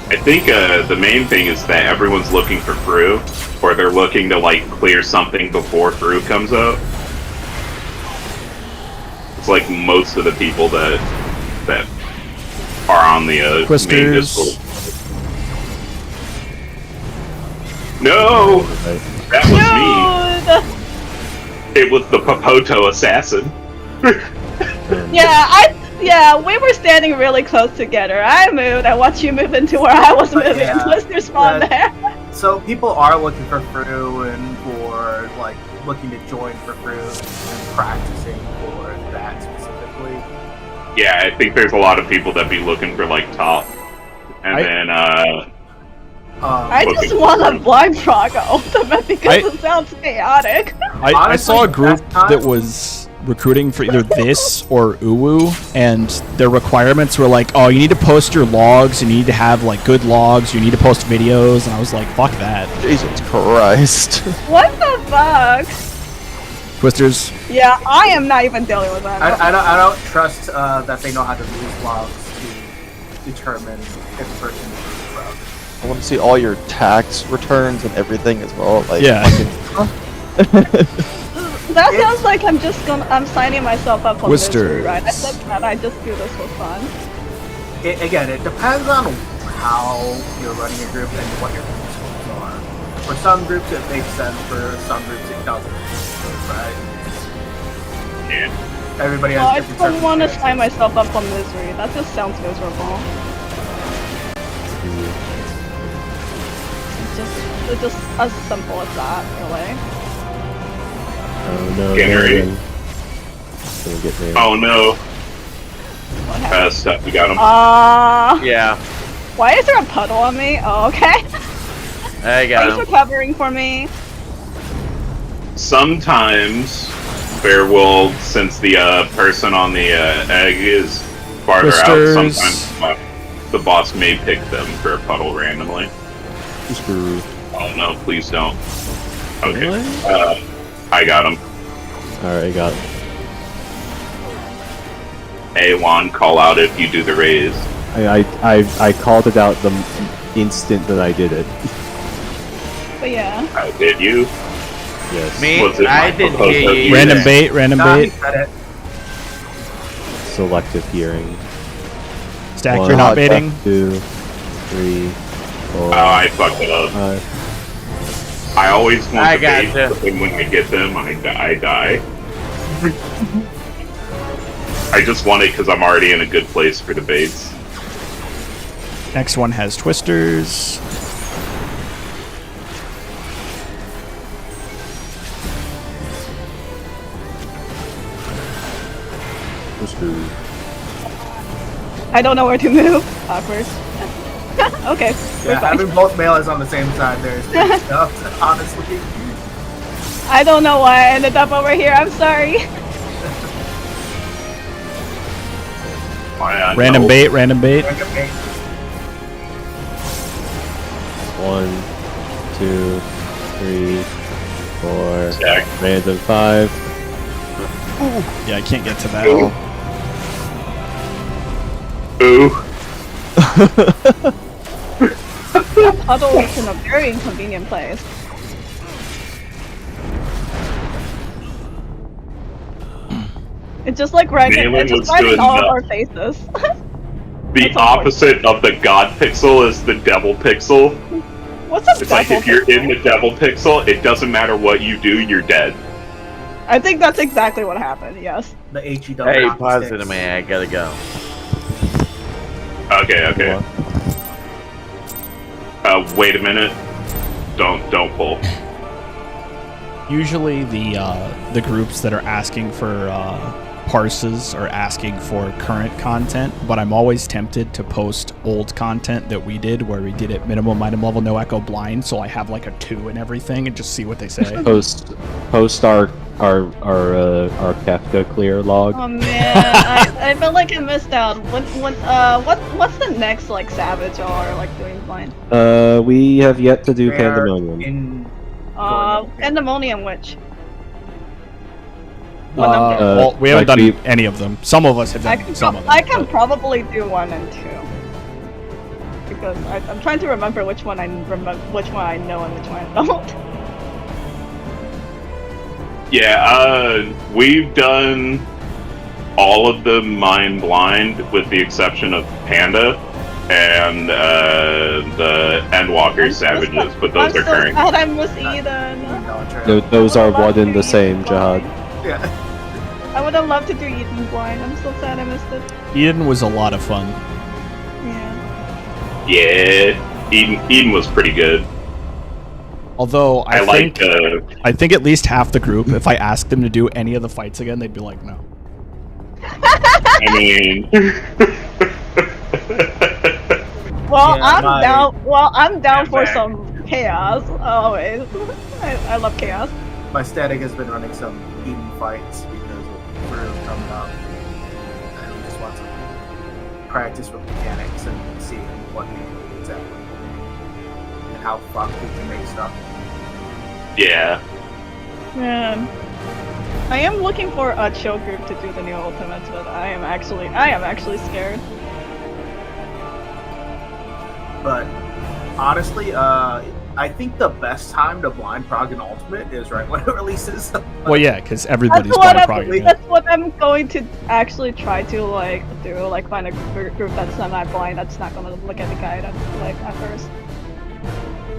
I think the main thing is that everyone's looking for Fru, or they're looking to clear something before Fru comes out. It's like most of the people that are on the main Twisters. Discord. No, that was me. It was the Popoto assassin. Yeah, we were standing really close together. I moved, I watched you move into where I was moving, and Twister spawned there. So people are looking for Fru and for looking to join for Fru and practicing for that specifically. Yeah, I think there's a lot of people that be looking for top, and I just want a blind proc ultimate because it sounds chaotic. I saw a group that was recruiting for either this or Uwu, and their requirements were oh, you need to post your logs, you need to have good logs, you need to post videos, and I was like, fuck that. Jesus Christ. What the fuck? Twisters. Yeah, I am not even dealing with that. I don't trust that they know how to use logs to determine if a person is from. I want to see all your tax returns and everything as well. Yeah. That sounds like I'm signing myself up for misery, right? I Twisters. said that I just do this for fun. Again, it depends on how you're running your group and what your goals are. For some groups it makes sense, for some groups it doesn't. Right? yeah. Everybody Oh, I has different don't want to circumstances. sign myself up for misery. That just sounds miserable. It's just as simple as that, really. Oh no. Get ready. Gonna get nailed. Oh no. What happened? Stuff, we got him. Yeah, Why is there a puddle on me? Oh, okay. I got Thanks for him. covering for me. Sometimes there will, since the person on the egg is farther Twisters. out, sometimes the boss may pick them for a puddle randomly. Screw. Oh no, please don't. Okay. Really? I got him. Alright, I got it. A1, call out if you do the raise. I called it out the instant that I did it. But yeah. Did you? Yes. Me, Was it I my didn't proposal hear of you. you? Random bait, random Nah, he bait. said it. Selective hearing. Stack, One, you're not baiting. 2, 3, 4, Oh, I fucked it up. 5. I always want I the bait, gotcha. but then when I get them, I die. I just want it because I'm already in a good place for the baits. Next one has twisters. I don't know where to move. Awkward. Okay. Yeah, we're fine. having both melees on the same side there is pretty tough, honestly. I don't know why I ended up over here. I'm sorry. Random No. bait, random bait. Random bait. 1, 2, 3, 4. Stack. Random 5. Yeah, I can't get to that. Ooh. Ooh. Puddle is in a very inconvenient place. It's just like right, Nailing it's just was right in good all of enough. our faces. The That's opposite of the God pixel is the Devil pixel. What's a It's like if you're devil in the Devil pixel, it doesn't matter what you do, you're dead. I think that's exactly what happened. Yes. The HE double Hey, hockey pause sticks. it a minute. I gotta go. Okay. Wait a minute. Don't pull. Usually the groups that are asking for parses are asking for current content, but I'm always tempted to post old content that we did where we did it minimum item level, no echo blind, so I have like a 2 and everything and just see what they say. Post our Kafka clear log. Oh man, I felt like I missed out. What's the next like savage or like doing blind? We have yet to do They're Pandemonium. in Pandemonium Witch. What number? Well, we haven't like done any of them. Some of us have I done can, some of them. I can but- probably do 1 and 2 because I'm trying to remember which one I know and which one I don't. Yeah, we've done all of the Mind Blind with the exception of Panda and the Endwalker Savages, but those I'm are current. so sad I missed Eden. Those are one and the same, Jihad. Yeah. I would have loved to do Eden blind. I'm so sad I missed it. Eden was a lot of fun. Yeah. Yeah, Eden was pretty good. Although I like think at least half the group, if I asked them to do any of the fights again, they'd be like, no. I mean, Well, Yeah, I'm down for back. some chaos always. I love chaos. My static has been running some Eden fights because of Brew coming up. And we just want to practice with mechanics and see what we can do exactly. And how fucked we can make stuff. yeah. Man, I am looking for a chill group to do the new ultimates with. I am actually scared. But honestly, I think the best time to blind prog an ultimate is right when it releases. Well, yeah, because everybody's going to probably That's what I'm going to actually try to do. Like find a group that's semi-blind. That's not going to look at the guide at first.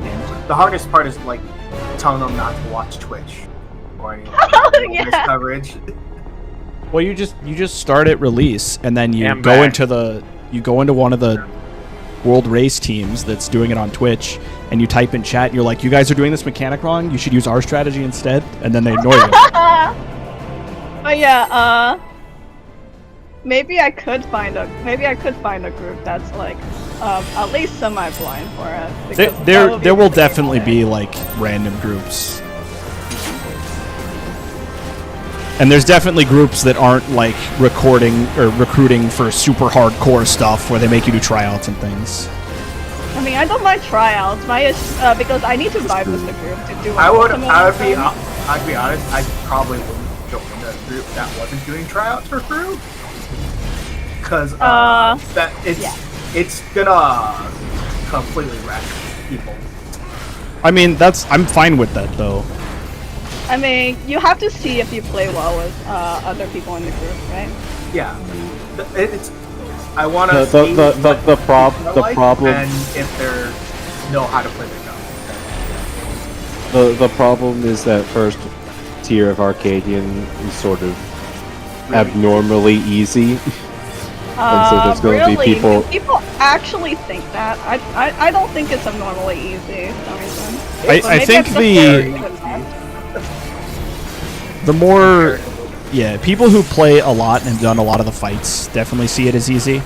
Yeah. The hardest part is like telling them not to watch Twitch or any Yeah. coverage. Well, you just start at release, and then you I'm go back. into one of the world race teams that's doing it on Twitch, and you type in chat. You're like, you guys are doing this mechanic wrong. You should use our strategy instead, and then they ignore you. But yeah, maybe I could find a group that's like at least semi-blind for it. because that There would be will really definitely annoying. be like random groups. And there's definitely groups that aren't like recording or recruiting for super hardcore stuff where they make you do tryouts and things. I mean, I don't mind tryouts. Because I need to vibe with the group to do. I'd ultimate be honest, I probably wouldn't join a group that wasn't doing tryouts for crew. because that it's gonna completely wreck people. I mean, I'm fine with that though. I mean, you have to see if you play well with other people in the group, right? Yeah, it's. I want to the problem and if they know how to play the game. the problem is that first tier of Arcadian is sort of abnormally easy. And so there's going to be really? People actually think that. I don't think it's abnormally easy for some reason. I think the more people who play a lot and have done a lot of the fights definitely see it as easy.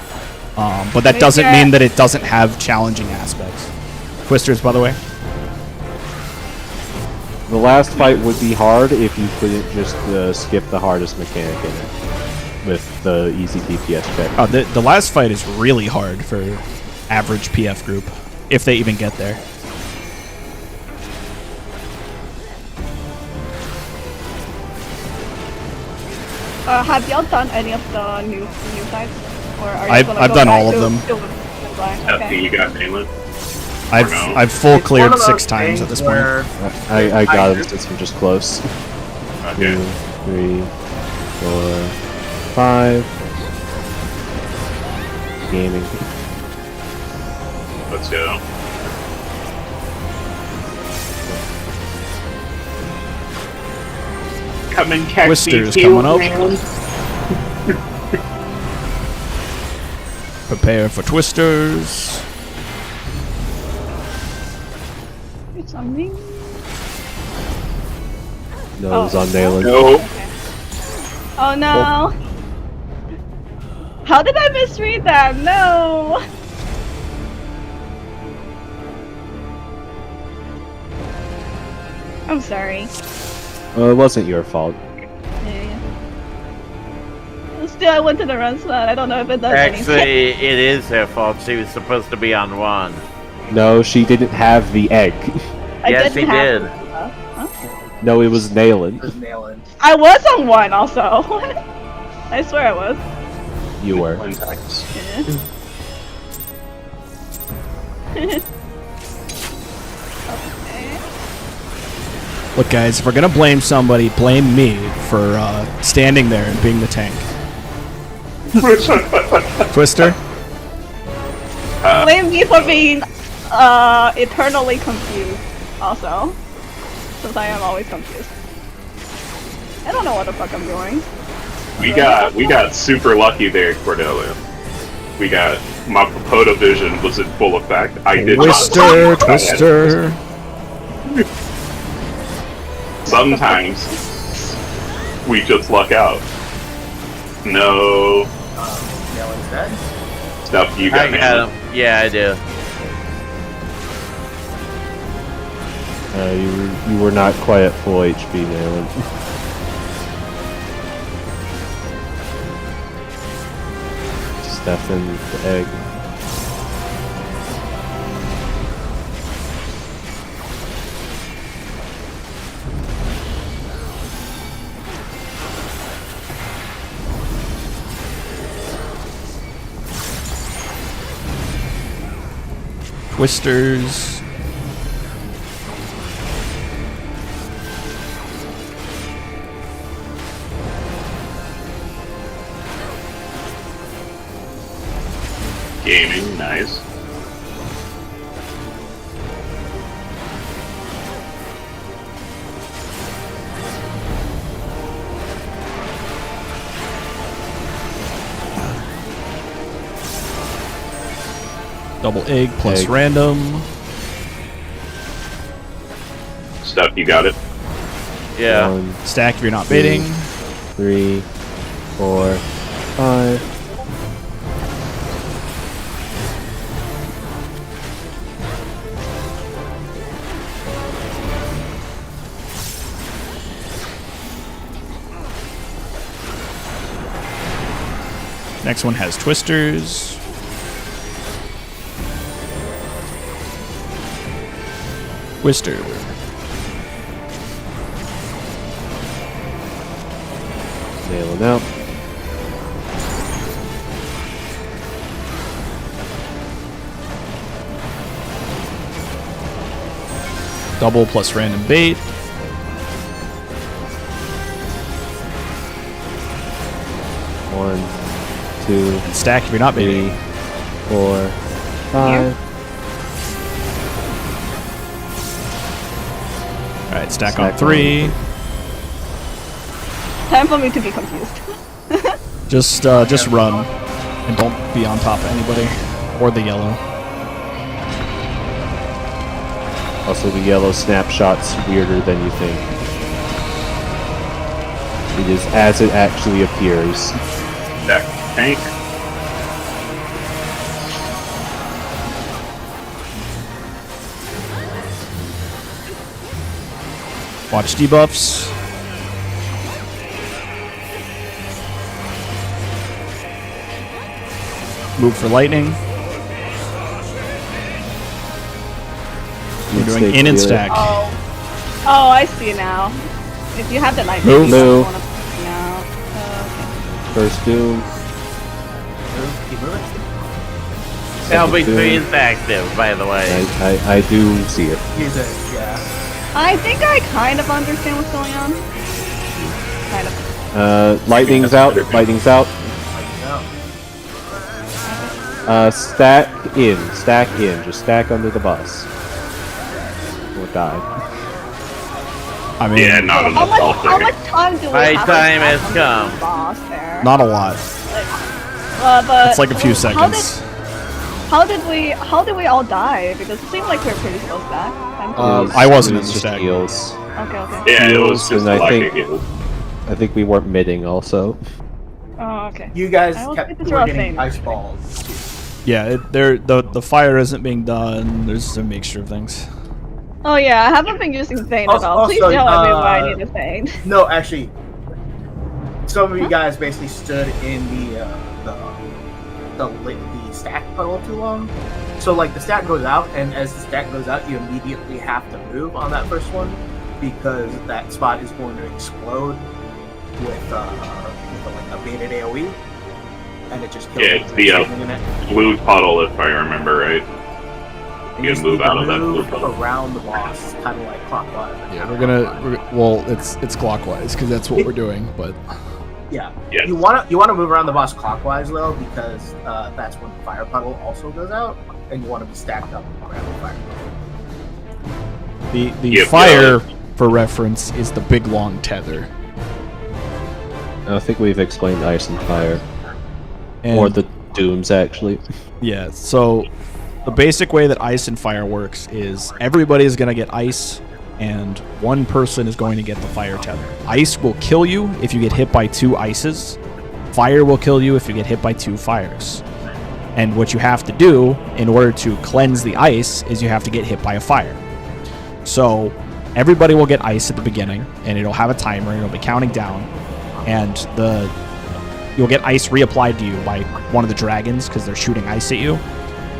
But that doesn't mean that it doesn't have challenging aspects. Twisters, by the way. The last fight would be hard if you couldn't just skip the hardest mechanic in it with the easy DPS check. Oh, the last fight is really hard for average PF group, if they even get there. Have y'all done any of the new fights? Or are you I've done all of them. Okay. You got Nayland? I've full cleared 6 times at this point. I got it since we're just close. Okay. 2, 3, 4, 5. Gaming. Let's go. Come and catch Twisters me, coming up. man. Prepare for twisters. It's on me. No, it was on Nayland. No. Oh no! How did I misread that? No! I'm sorry. Well, it wasn't your fault. Yeah. Still, I went to the run slot. I don't know if it does anything. Actually, it is her fault. She was supposed to be on 1. No, she didn't have the egg. Yes, she did. Huh? No, it was Nayland. I was on 1 also. I swear I was. You were. Yeah. Look, guys, if we're gonna blame somebody, blame me for standing there and being the tank. Twister? Blame me for being eternally confused also. Since I am always confused. I don't know what the fuck I'm doing. We got super lucky there, Cordelia. We got my Popoto vision was in full effect. I did Twister. Sometimes we just luck out. No. Nayland's dead. Stuff you I got, man. got him. Yeah, I do. You were not quite at full HP, Nayland. Stefan, the egg. Twisters. Gaming, nice. Double egg plus Egg. random. Stuff you got it. Yeah. 1, Stack if you're not baiting. 3, 4, 5. Next one has twisters. Twister. Nailing out. Double plus random bait. One, two, And stack if you're not baiting. 3, 4, 5. Alright, stack on Stack 3. Time for me to be confused. Just run. And don't be on top of anybody. Or the yellow. Also, the yellow snapshot's weirder than you think. It is as it actually appears. That tank. Watch debuffs. Move for lightning. We're doing in and stack. Oh, I see now. If you have the lightning, Move. you Move. want to now. First doom. Keep moving. LB3 is active, by the way. I do see it. He's a, yeah. I think I kind of understand what's going on. Kind of. Lightning's out. Lightning's out. No. Stack in. Stack in. Just stack under the bus. Or die. I mean, Yeah, not How enough much, health how there. much time do we My have? time has to come. Boss there? not a lot. But It's like a few how seconds. How did we all die? Because it seemed like we were pretty close back. I wasn't in It was the just stack. heals. Okay. Yeah, it was Heals, just and I like think- it. I think we weren't midding also. Oh, okay. You guys I was kept thinking through a getting thing. ice balls. Yeah, the fire isn't being done. There's a mixture of things. Oh yeah, I haven't been using Thane at all. Please Also, tell me why I need a Thane. No, actually, some of you guys basically stood in the stack puddle too long. So like the stack goes out, and as the stack goes out, you immediately have to move on that first one because that spot is going to explode with like a baited AOE, and it just kills. Yeah, it's the blue puddle, if I remember right. And You just can move need to out of that blue move puddle. around the boss, kind of like clockwise. Yeah, well, it's clockwise because that's what we're doing. But Yeah. Yes. You wanna move around the boss clockwise though, because that's when the fire puddle also goes out, and you want to be stacked up around the fire puddle. the Yeah, fire, for reference, is the big long tether. I think we've explained ice and fire. And Or the dooms, actually. yeah, so the basic way that ice and fire works is everybody is going to get ice, and one person is going to get the fire tether. Ice will kill you if you get hit by 2 ices. Fire will kill you if you get hit by 2 fires. And what you have to do in order to cleanse the ice is you have to get hit by a fire. So everybody will get ice at the beginning, and it'll have a timer, and it'll be counting down, and you'll get ice reapplied to you by one of the dragons because they're shooting ice at you.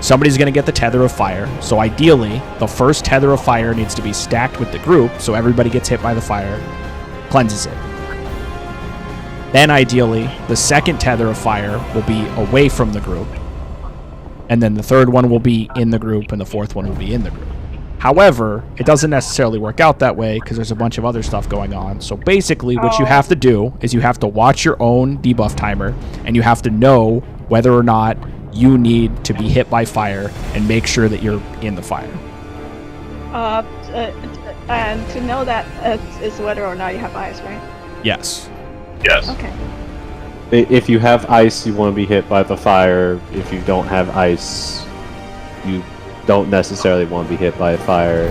Somebody's going to get the tether of fire. So ideally, the first tether of fire needs to be stacked with the group so everybody gets hit by the fire, cleanses it. Then ideally, the second tether of fire will be away from the group. And then the third one will be in the group, and the fourth one will be in the group. However, it doesn't necessarily work out that way because there's a bunch of other stuff going on. So basically, what you have to do is you have to watch your own debuff timer, and you have to know whether or not you need to be hit by fire and make sure that you're in the fire. And to know that is whether or not you have ice, right? Yes. Yes. Okay. If you have ice, you want to be hit by the fire. If you don't have ice, you don't necessarily want to be hit by a fire.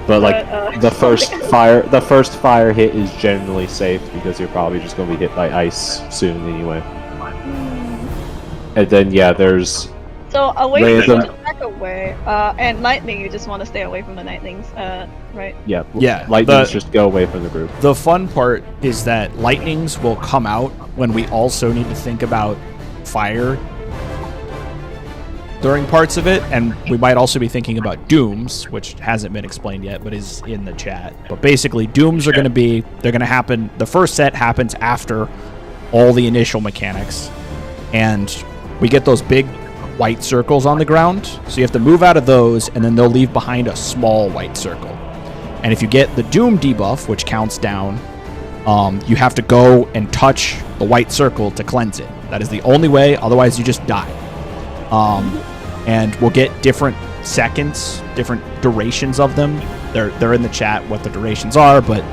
But like the first fire hit is generally safe because you're probably just going to be hit by ice soon anyway. And then yeah, there's So away Random- from back away, and lightning. You just want to stay away from the lightnings, right? yeah, Yeah, lightnings the- just go away from the group. The fun part is that lightnings will come out when we also need to think about fire during parts of it, and we might also be thinking about dooms, which hasn't been explained yet, but is in the chat. But basically, dooms are going to happen. The first set happens after all the initial mechanics, and we get those big white circles on the ground. So you have to move out of those, and then they'll leave behind a small white circle. And if you get the Doom debuff, which counts down, you have to go and touch the white circle to cleanse it. That is the only way, otherwise you just die. And we'll get different seconds, different durations of them. They're in the chat what the durations are, but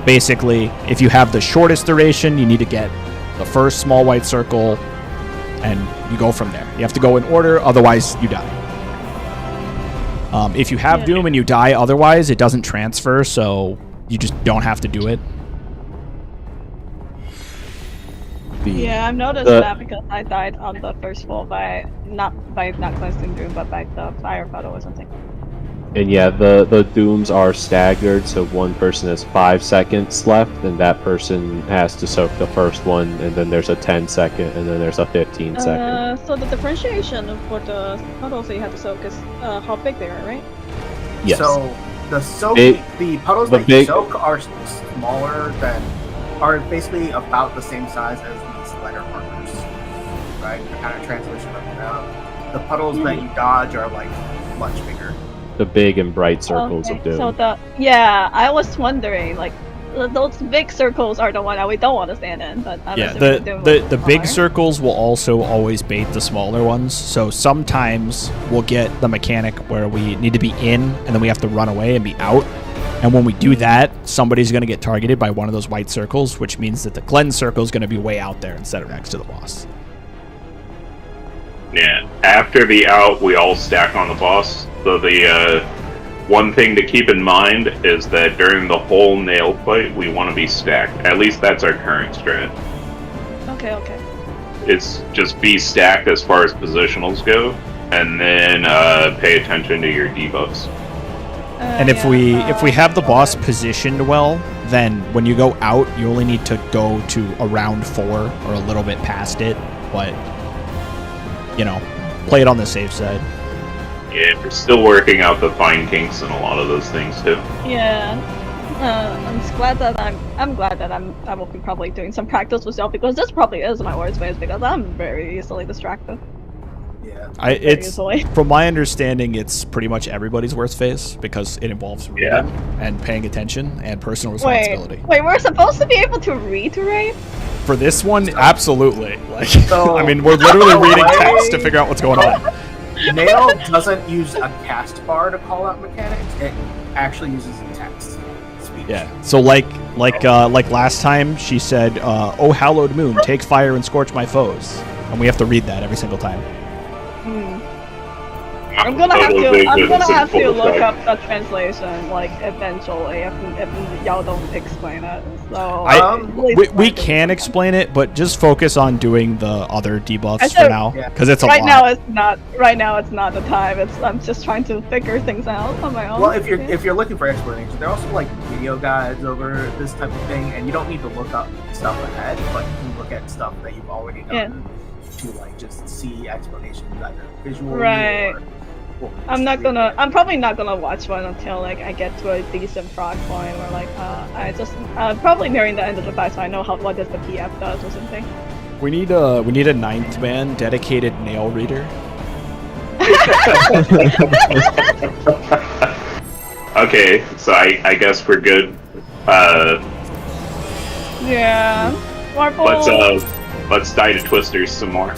basically, if you have the shortest duration, you need to get the first small white circle, and you go from there. You have to go in order, otherwise you die. If you have Doom and you die otherwise, it doesn't transfer, so you just don't have to do it. Yeah, I've noticed that because I died on the first floor by not cleansing Doom, but by the fire puddle or something. And yeah, the dooms are staggered, so one person has 5 seconds left, and that person has to soak the first one, and then there's a 10-second, and then there's a 15-second. So the differentiation for the puddles that you have to soak is how big they are, right? Yes. So the puddles the that big- you soak are smaller than, are basically about the same size as these letter markers, right? The kind of translation of them out. The puddles that you dodge are like much bigger. The big and bright circles of Doom. So I was wondering, like, those big circles are the one that we don't want to stand in, but I'm assuming Doom will the be big smaller. circles will also always bait the smaller ones. So sometimes we'll get the mechanic where we need to be in, and then we have to run away and be out. And when we do that, somebody's going to get targeted by one of those white circles, which means that the cleanse circle is going to be way out there instead of next to the boss. Yeah. After the out, we all stack on the boss. So the one thing to keep in mind is that during the whole nail fight, we want to be stacked. At least that's our current strat. Okay. It's just be stacked as far as positionals go, and then pay attention to your debuffs. And if we have the boss positioned well, then when you go out, you only need to go to around 4 or a little bit past it. But play it on the safe side. Yeah, we're still working out the fine kinks and a lot of those things too. Yeah. I'm glad that I will be probably doing some practice with self, because this probably is my worst phase, because I'm very easily distracted. Yeah. From my understanding, it's pretty much everybody's worst phase because it involves reading and paying attention and personal responsibility. Wait, we're supposed to be able to read to raid? For this one, absolutely. I mean, we're literally reading text to figure out what's going on. Nail doesn't use a cast bar to call out mechanics. It actually uses text. Speech. Yeah. So like last time, she said, "Oh hallowed moon, take fire and scorch my foes," and we have to read that every single time. I'm gonna have to look up the translation, like, eventually, if y'all don't explain it. So we can explain it, but just focus on doing the other debuffs for now, because it's a right lot. Right now it's not the time. I'm just trying to figure things out on my own. Well, if you're looking for explanation, there are also like video guides over this type of thing, and you don't need to look up stuff ahead, but you can look at stuff that you've already done to like just see explanations either visually or I'm probably not gonna watch one until like I get to a decent frog point, or like probably nearing the end of the fight, so I know what does the PF does or something. We need a 9th man dedicated nail reader. Okay, so I guess we're good. Yeah. Marble. Let's die to twisters some more.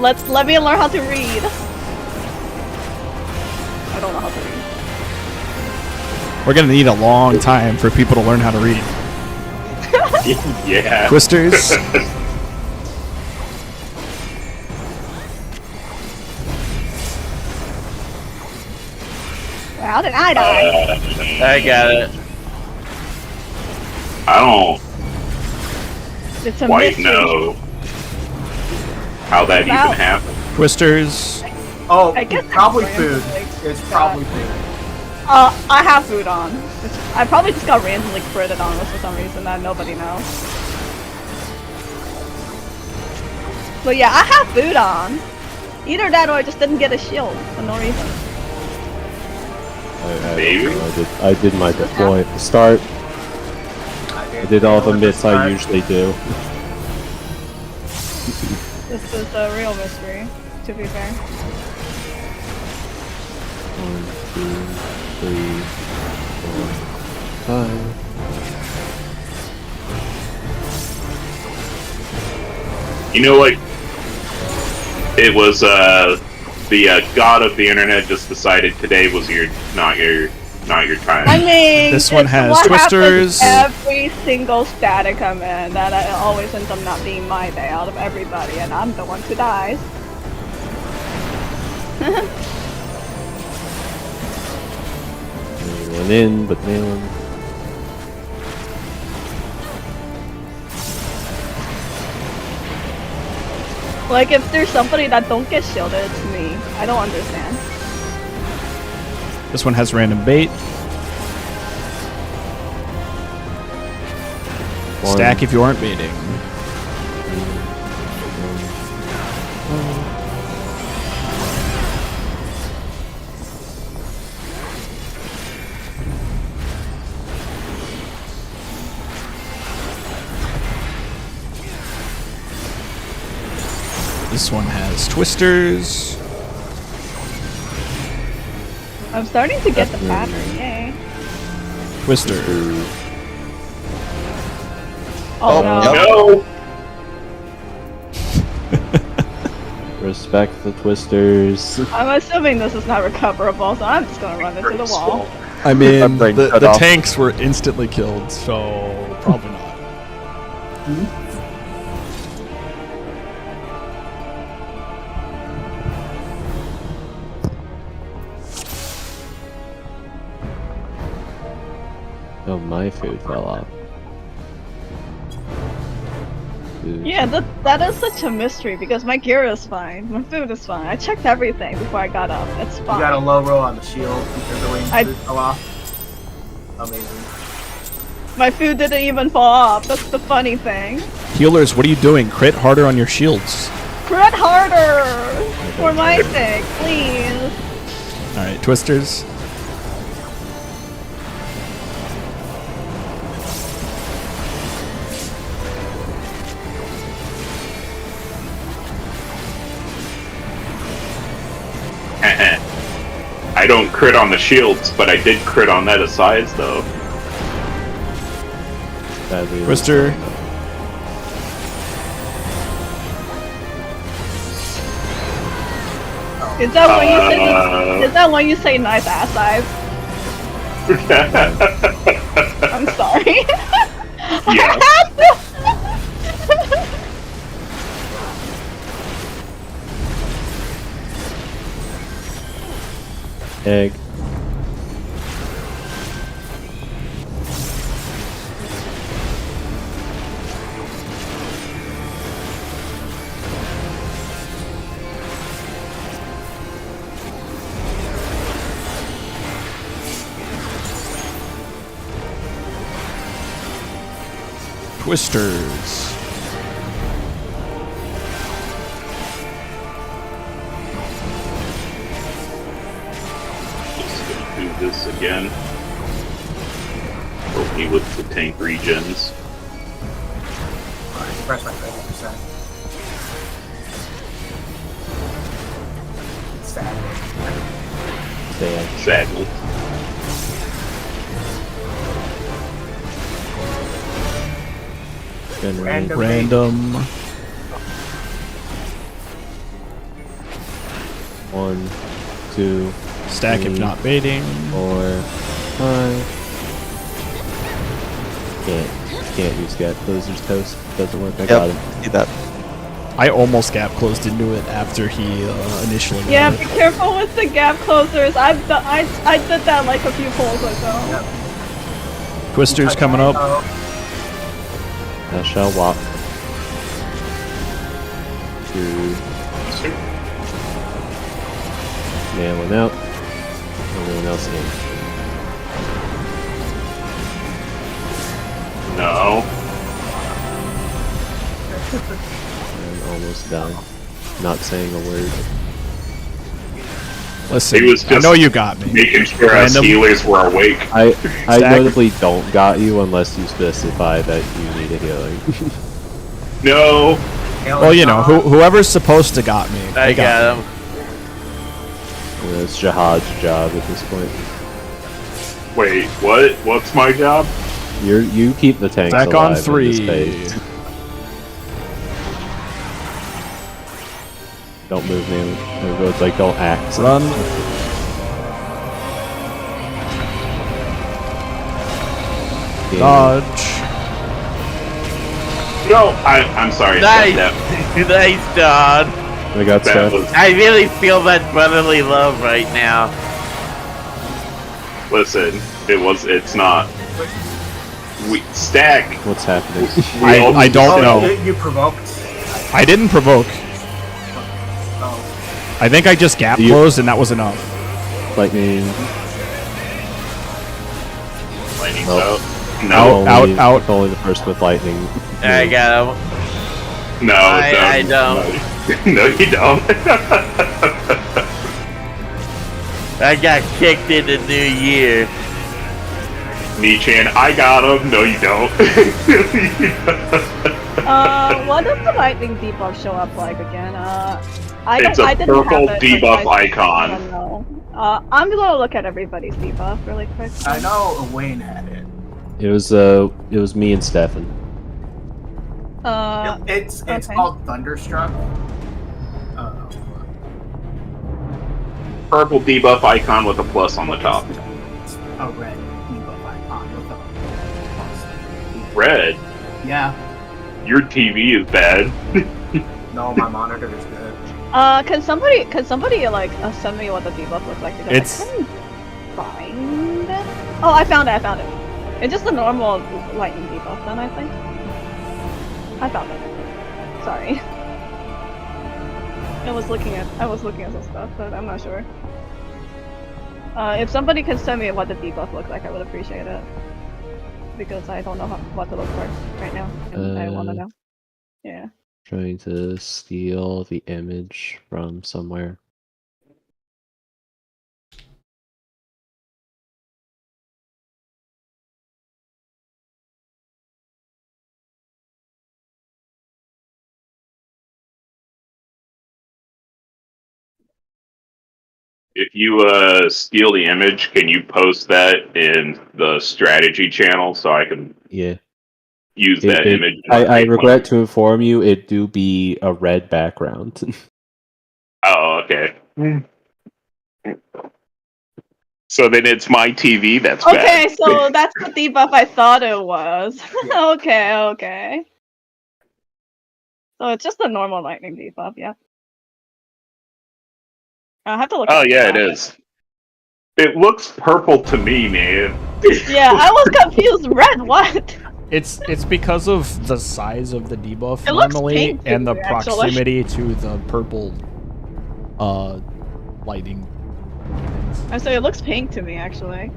Let me learn how to read. I don't know how to read. We're gonna need a long time for people to learn how to read. Yeah. Twisters. How did I die? I got it. I don't It's a quite mystery. know how that even happened. Twisters. Oh, I guess probably it's food. randomly It's probably food. I have food on. I probably just got randomly critted on this for some reason that nobody knows. So yeah, I have food on. Either that or I just didn't get a shield for no reason. I did my deploy at the start. I did all the myths I usually do. This is a real mystery, to be fair. 1, 2, 3, 4, 5. You know, like, it was, the god of the internet just decided today was not your time. I mean, This one it's has what twisters. happens every single static I'm in, that it always ends up not being my day out of everybody, and I'm the one who dies. One in, but nailing. Like, if there's somebody that don't get shielded, it's me. I don't understand. This one has random bait. Stack if you aren't baiting. This one has twisters. I'm starting to get the pattern, yay. Twister. Oh, no. No! Respect the twisters. I'm assuming this is not recoverable, so I'm just gonna run into the wall. I mean, My brain the cut off. tanks were instantly killed, so probably not. Oh, my food fell off. Food. Yeah, that is such a mystery because my gear is fine, my food is fine. I checked everything before I got up. It's You fine. got a low roll on the shield because the wings I- fell off. Amazing. My food didn't even fall off. That's the funny thing. Healers, what are you doing? Crit harder on your shields. Crit harder for my sake, please. Alright, twisters. I don't crit on the shields, but I did crit on that asides, though. Badly Twister. Is that when you say? Is that when you say nice ass eyes? I'm sorry. Yeah. Egg. Twisters. Just gonna do this again. Help me with the tank regens. Alright, press my 50%. Sad. Sad. Sadly. Generate. Random. Random. 1, 2, Stack if not baiting. 4, 5. Can't use gap closer's toast. Doesn't work. I got him. See that. I almost gap closed into it after he initially got Yeah, it. be careful with the gap closers. I did that like a few polls ago. Twisters coming up. I shall walk. 2. Nailing out. Everyone else in. No. I'm almost done. Not saying a word. Listen, He was I just know you got me. making sure us Random. healers were awake. I Stack. notably don't got you unless you specify that you need a healing. No. Well, you know, whoever's supposed to got me. I they got him. It's Jihad's job at this point. Wait, what? What's my job? You keep the tanks Back alive on 3. in this phase. Don't move, man. Everyone's like, don't act. Run. Yeah. Dodge. No, I'm sorry. Nice, That, nice, Don. I got that stuff. was. I really feel that brotherly love right now. Listen, it's not. We stack. What's happening? I don't know. You provoked. I didn't provoke. Oh, I think I just gap You- closed and that was enough. Lightning. Lightning Nope. No, Out. Only the first with lightning. I got him. no, I don't. No, you don't. I got kicked in the new year. Nichan, I got him. No, you don't. What does the lightning debuff show up like again? It's a I didn't purple have it, debuff I icon. don't know. I'm gonna look at everybody's debuff really quick. I know Wayne had it. It was me and Stefan. It's okay. called Thunderstruck. Purple debuff icon with a plus on the top. A red debuff icon with a plus. Red. Yeah. Your TV is bad. No, my monitor is good. Can somebody like send me what the debuff looks like? Because It's- I couldn't find it. Oh, I found it. It's just a normal lightning debuff then, I think. I found it. Sorry. I was looking at some stuff, but I'm not sure. If somebody can send me what the debuff looks like, I would appreciate it. Because I don't know what to look for right now, and I want to know. Yeah. Trying to steal the image from somewhere. If you steal the image, can you post that in the strategy channel so I can Yeah. use that image? I regret to inform you, it do be a red background. Oh, okay. So then it's my TV that's bad. Okay, so that's the debuff I thought it was. Okay. So it's just a normal lightning debuff, yeah. I'll have to look. Oh at yeah, that. it is. It looks purple to me, man. Yeah, I was confused. Red, what? It's because of the size of the debuff It looks normally pink to and the me, actually. proximity to the purple lightning. I say it looks pink to me, actually.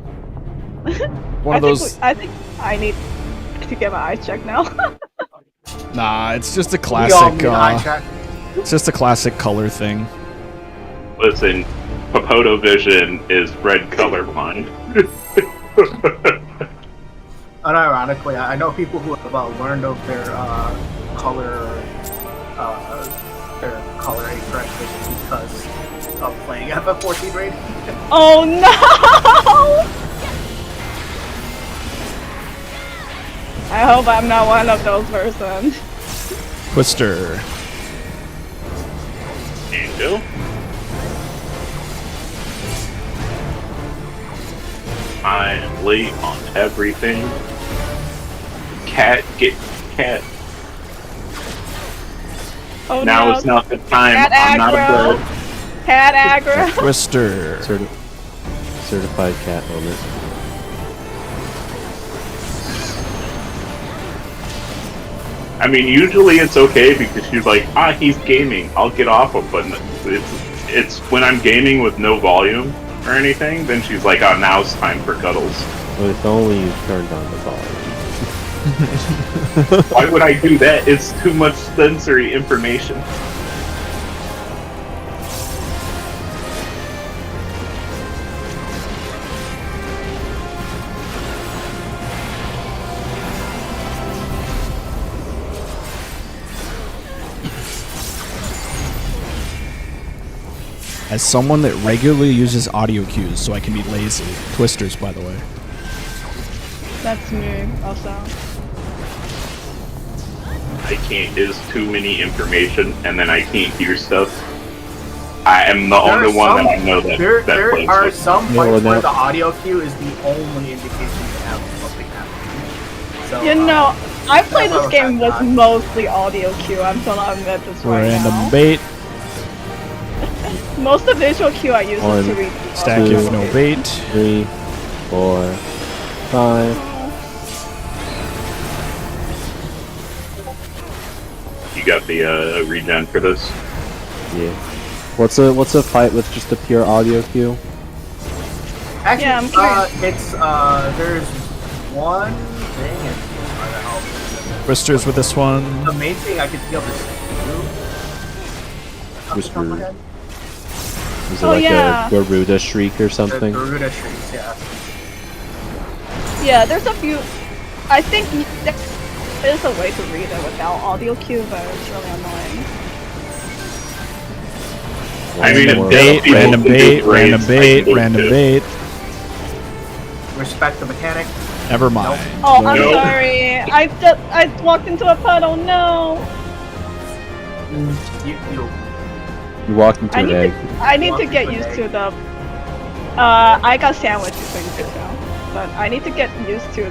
One of those. I think I need to get my eyes checked now. Nah, it's just a We all need classic. eye check. It's just a classic color thing. Listen, Popoto Vision is red colorblind. Unironically, I know people who have learned of their color correct vision because of playing FF14 rating. Oh no! I hope I'm not one of those persons. Twister. Angel? I am late on everything. Cat, get cat. Oh Now no. is not the time. Cat I'm not a aggro. bird. Cat aggro. Twister. Certified cat moment. I mean, usually it's okay because she's like, he's gaming. I'll get off him. But it's when I'm gaming with no volume or anything, then she's like, now it's time for cuddles. Well, if only you turned on the volume. Why would I do that? It's too much sensory information. As someone that regularly uses audio cues so I can be lazy. Twisters, by the way. That's me also. I can't. There's too many information, and then I can't hear stuff. I am the only one that I know that There plays are with. some No, points where no. the audio cue is the only indication you have of something happening. So, You know, I played that's this game what with mostly audio cue. I'm gonna admit this right Random now. bait. Most of the visual cue I use is One, to read. Stack Two. if no bait. 3, 4, 5. You got the regen for this? Yeah. What's a fight with just a pure audio cue? Actually, Yeah, I'm curious. it's there's one thing. And Twisters with this one. the main thing I could feel this off the top of my head. Is it Oh, like yeah. a Garuda shriek or The something? Garuda shrieks, yeah. Yeah, there's a few. I think there's a way to read it without audio cue, but it's really annoying. I mean, Random if bait. Random bait, random I bait, can do random too. bait. Respect the mechanic. Never mind. Oh, I'm Nope. sorry. I walked into a puddle. No. You You walked into I an need egg. I need to get used to the. I got sandwiches so you could tell, but I need to get used to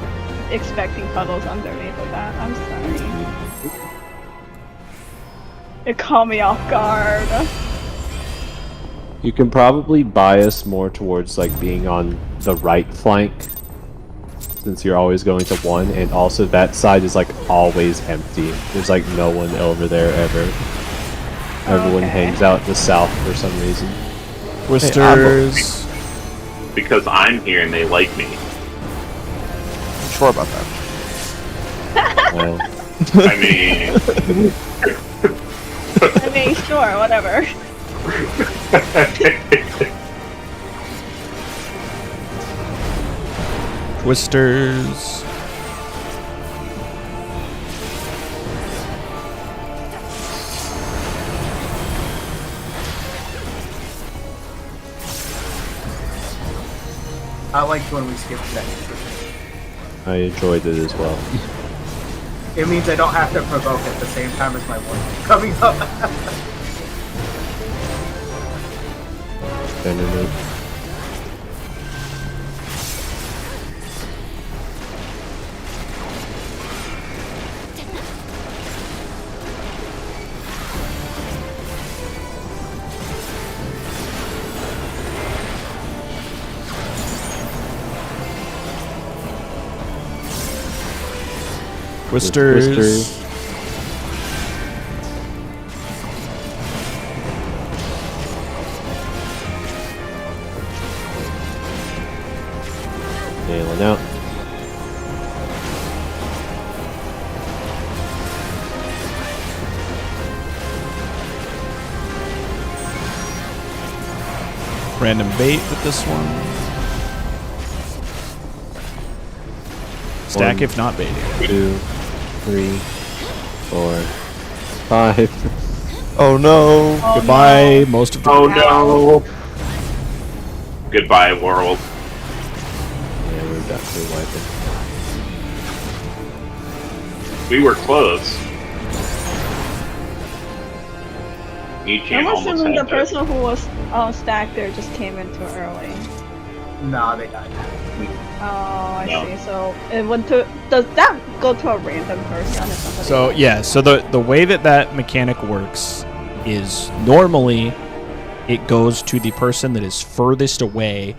expecting puddles underneath of that. I'm sorry. It caught me off guard. You can probably bias more towards like being on the right flank, since you're always going to one, and also that side is like always empty. There's like no one over there ever. Everyone Okay. hangs out in the south for some reason. Twisters. Because I'm here and they like me. Sure about that. Well, I mean, I mean, sure, whatever. Twisters. I liked when we skipped seconds. I enjoyed it as well. It means I don't have to provoke at the same time as my one coming up. Then it- Twisters. Nailing out. Random bait with this one. Stack One. if not baiting. 2, 3, 4, 5. Oh no! Oh, Goodbye, most of the oh no! Goodbye, world. Yeah, we're definitely wiping. We were close. Each I'm almost assuming the had to. person who was stacked there just came in too early. Nah, they died. Oh, I No. see. So it went to. Does that go to a random person if somebody? So yeah, so the way that mechanic works is normally it goes to the person that is furthest away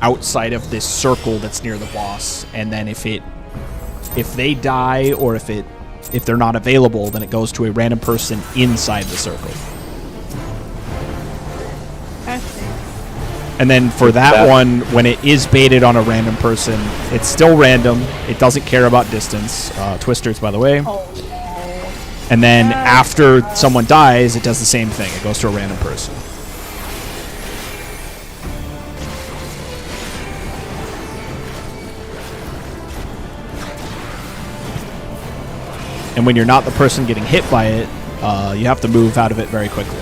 outside of this circle that's near the boss, and then if they die or if they're not available, then it goes to a random person inside the circle. I see. And then for that one, when it is baited on a random person, it's still random. It doesn't care about distance. Twisters, by the way. Oh no. And then after someone dies, it does the same thing. It goes to a random person. And when you're not the person getting hit by it, you have to move out of it very quickly.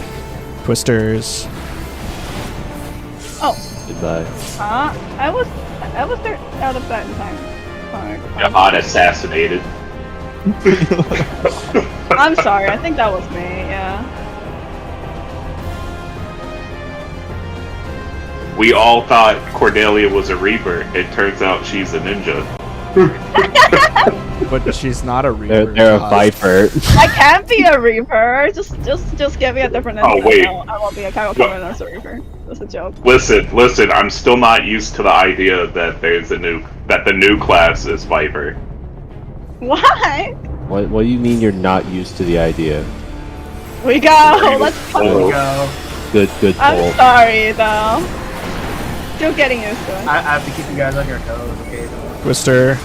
Twisters. Oh, Goodbye. I was there out of that in time. Jihad assassinated. I'm sorry, I think that was me, yeah. We all thought Cordelia was a Reaper. It turns out she's a ninja. But she's not a Reaper. They're a Viper. I can't be a Reaper. Just give me a different Oh, instance. wait. I won't be a Kyle coming as a Reaper. That's a joke. Listen, I'm still not used to the idea that the new class is Viper. Why? What do you mean you're not used to the idea? We go. Let's There we Oh. go. Good I'm poll. sorry though. Still getting used to it. I have to keep you guys on your toes occasionally. Twister.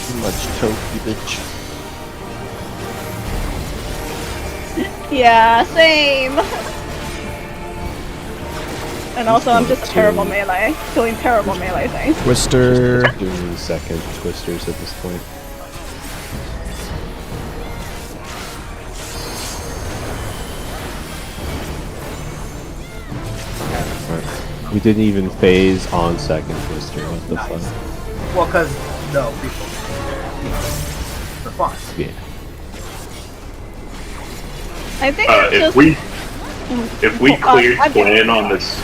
Too much toki, bitch. Yeah, same. And also, I'm just a terrible melee, doing terrible melee things. Twister. Doing second twisters at this point. We didn't even phase on second twister. What the Nice. fuck? Well, because no people. For fun. Yeah. I think it's just. If we clear I'm getting twin on this,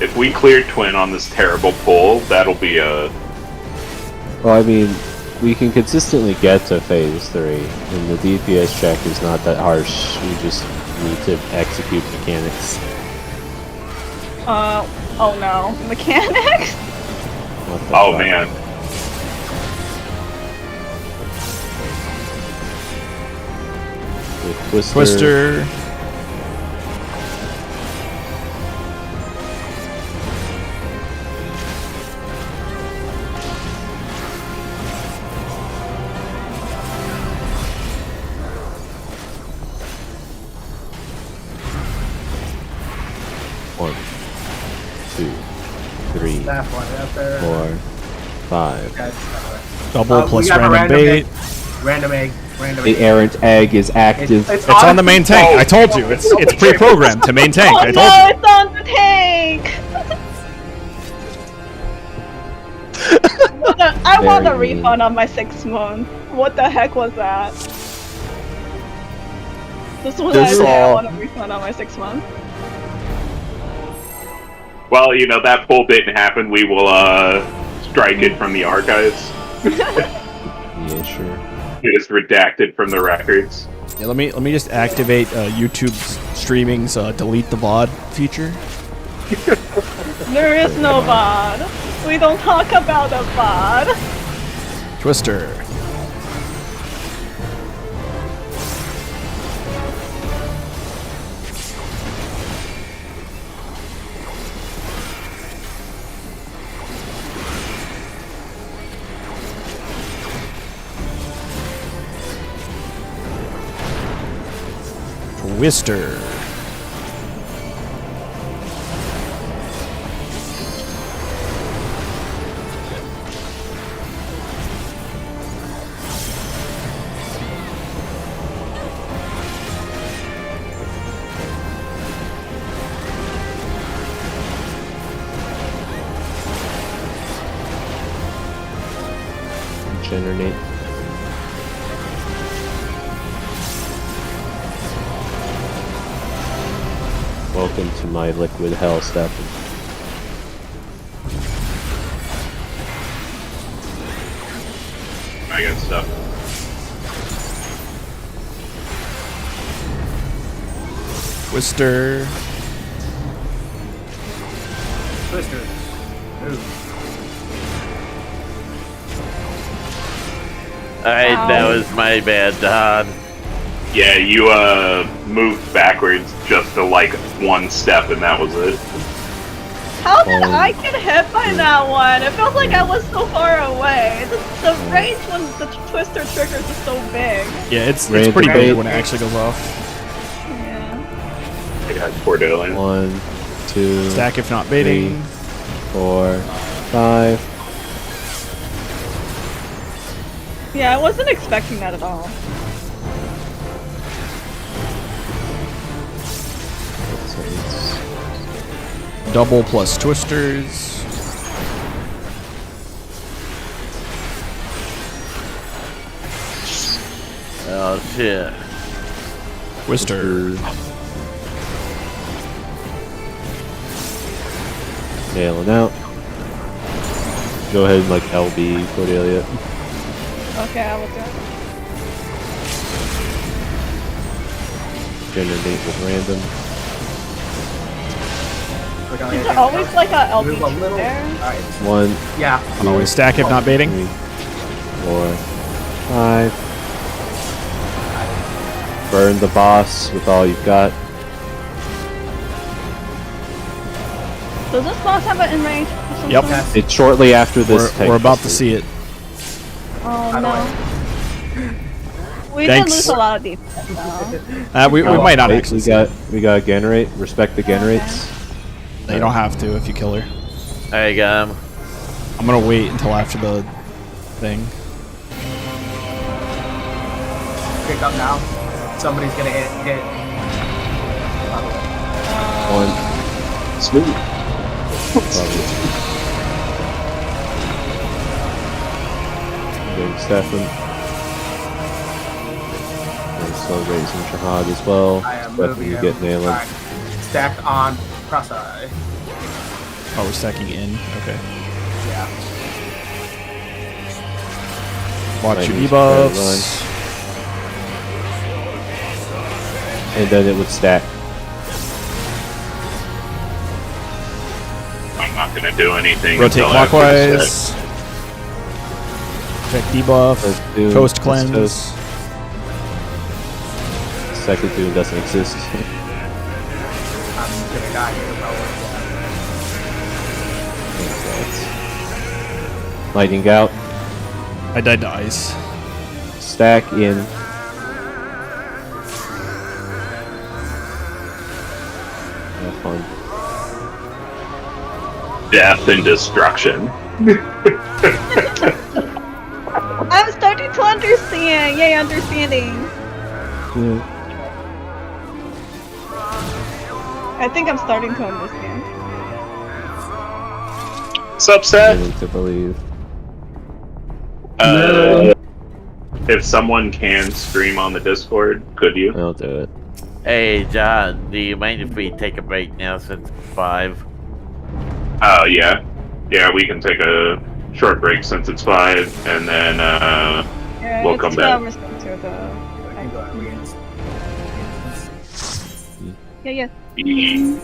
if we clear twin on this terrible pull, that'll be a. Well, I mean, we can consistently get to phase 3, and the DPS check is not that harsh. We just need to execute mechanics. Oh no, mechanics. What the Oh fuck? man. With Twister. One, 2, 3, That one out there. 4, 5. Guys, Double we plus have a random bait. egg. Random egg. The errant egg is active. It's on the main tank. I told you. It's pre-programmed to main tank. Oh I told no, you. it's on the tank. I want a Very good. refund on my 6th month. What the heck was that? This was This I say I all- want a refund on my 6th month. Well, that pull didn't happen. We will strike it from the archives. Yeah, sure. It is redacted from the records. Yeah, let me just activate YouTube streaming's delete the VOD feature. There is no VOD. We don't talk about a VOD. Twister. Twister. Generate. Welcome to my liquid hell, Stefan. I got stuff. Twister. Twisters. Ooh. Alright, that Ow. was my bad, Don. Yeah, you moved backwards just to like one step, and that was it. How did Oh. I get hit by that one? It felt like I was so far away. The range when the twister triggers is so big. Yeah, it's Random pretty bait. big when it actually goes off. Yeah. I got Cordelia. 1, 2, Stack if not baiting. 4, 5. Yeah, I wasn't expecting that at all. Double plus twisters. Oh shit. Twister. Nailing out. Go ahead and like LB Cordelia. Okay, I will do it. Generate with random. Is there always like a LB Move a little. there? Alright. 1, Yeah. Can always stack if not baiting. 3, 4, 5. Burn the boss with all you've got. Does this boss have an in range? Of some Yep. sort? It's shortly after this. We're about to see it. Oh By the no. We Thanks. did lose a lot of defense though. We might not actually we see got we got generate. Respect the generates. it. You don't have to if you kill her. I got him. I'm gonna wait until after the thing. Pick up now. Somebody's gonna hit. 1. Smooth. Getting Stefan. And slow raising Shahad as well. I am Stefan, moving you him. get nailing. Alright. Stack on cross eye. Oh, we're stacking in. Okay. Yeah. Watch your Lightning's debuffs. And then it would stack. I'm not gonna do anything. Rotate until after the clockwise. set. Check debuff. First Doom, Coast first cleanse. Coast. Second Doom doesn't exist. I'm gonna die here probably. Lightning out. I died to ice. Stack in. Have fun. Death and destruction. I'm starting to understand. Yay, understanding. Yeah. I think I'm starting to understand. Subset. Beginning to believe. If someone can stream on the Discord, could you? I'll do it. Hey John, do you mind if we take a break now since it's 5? Yeah. Yeah, we can take a short break since it's 5, and then Yeah, We'll it's come 2 back. hours to the. I can go and reinstance. Yeah, yeah. e-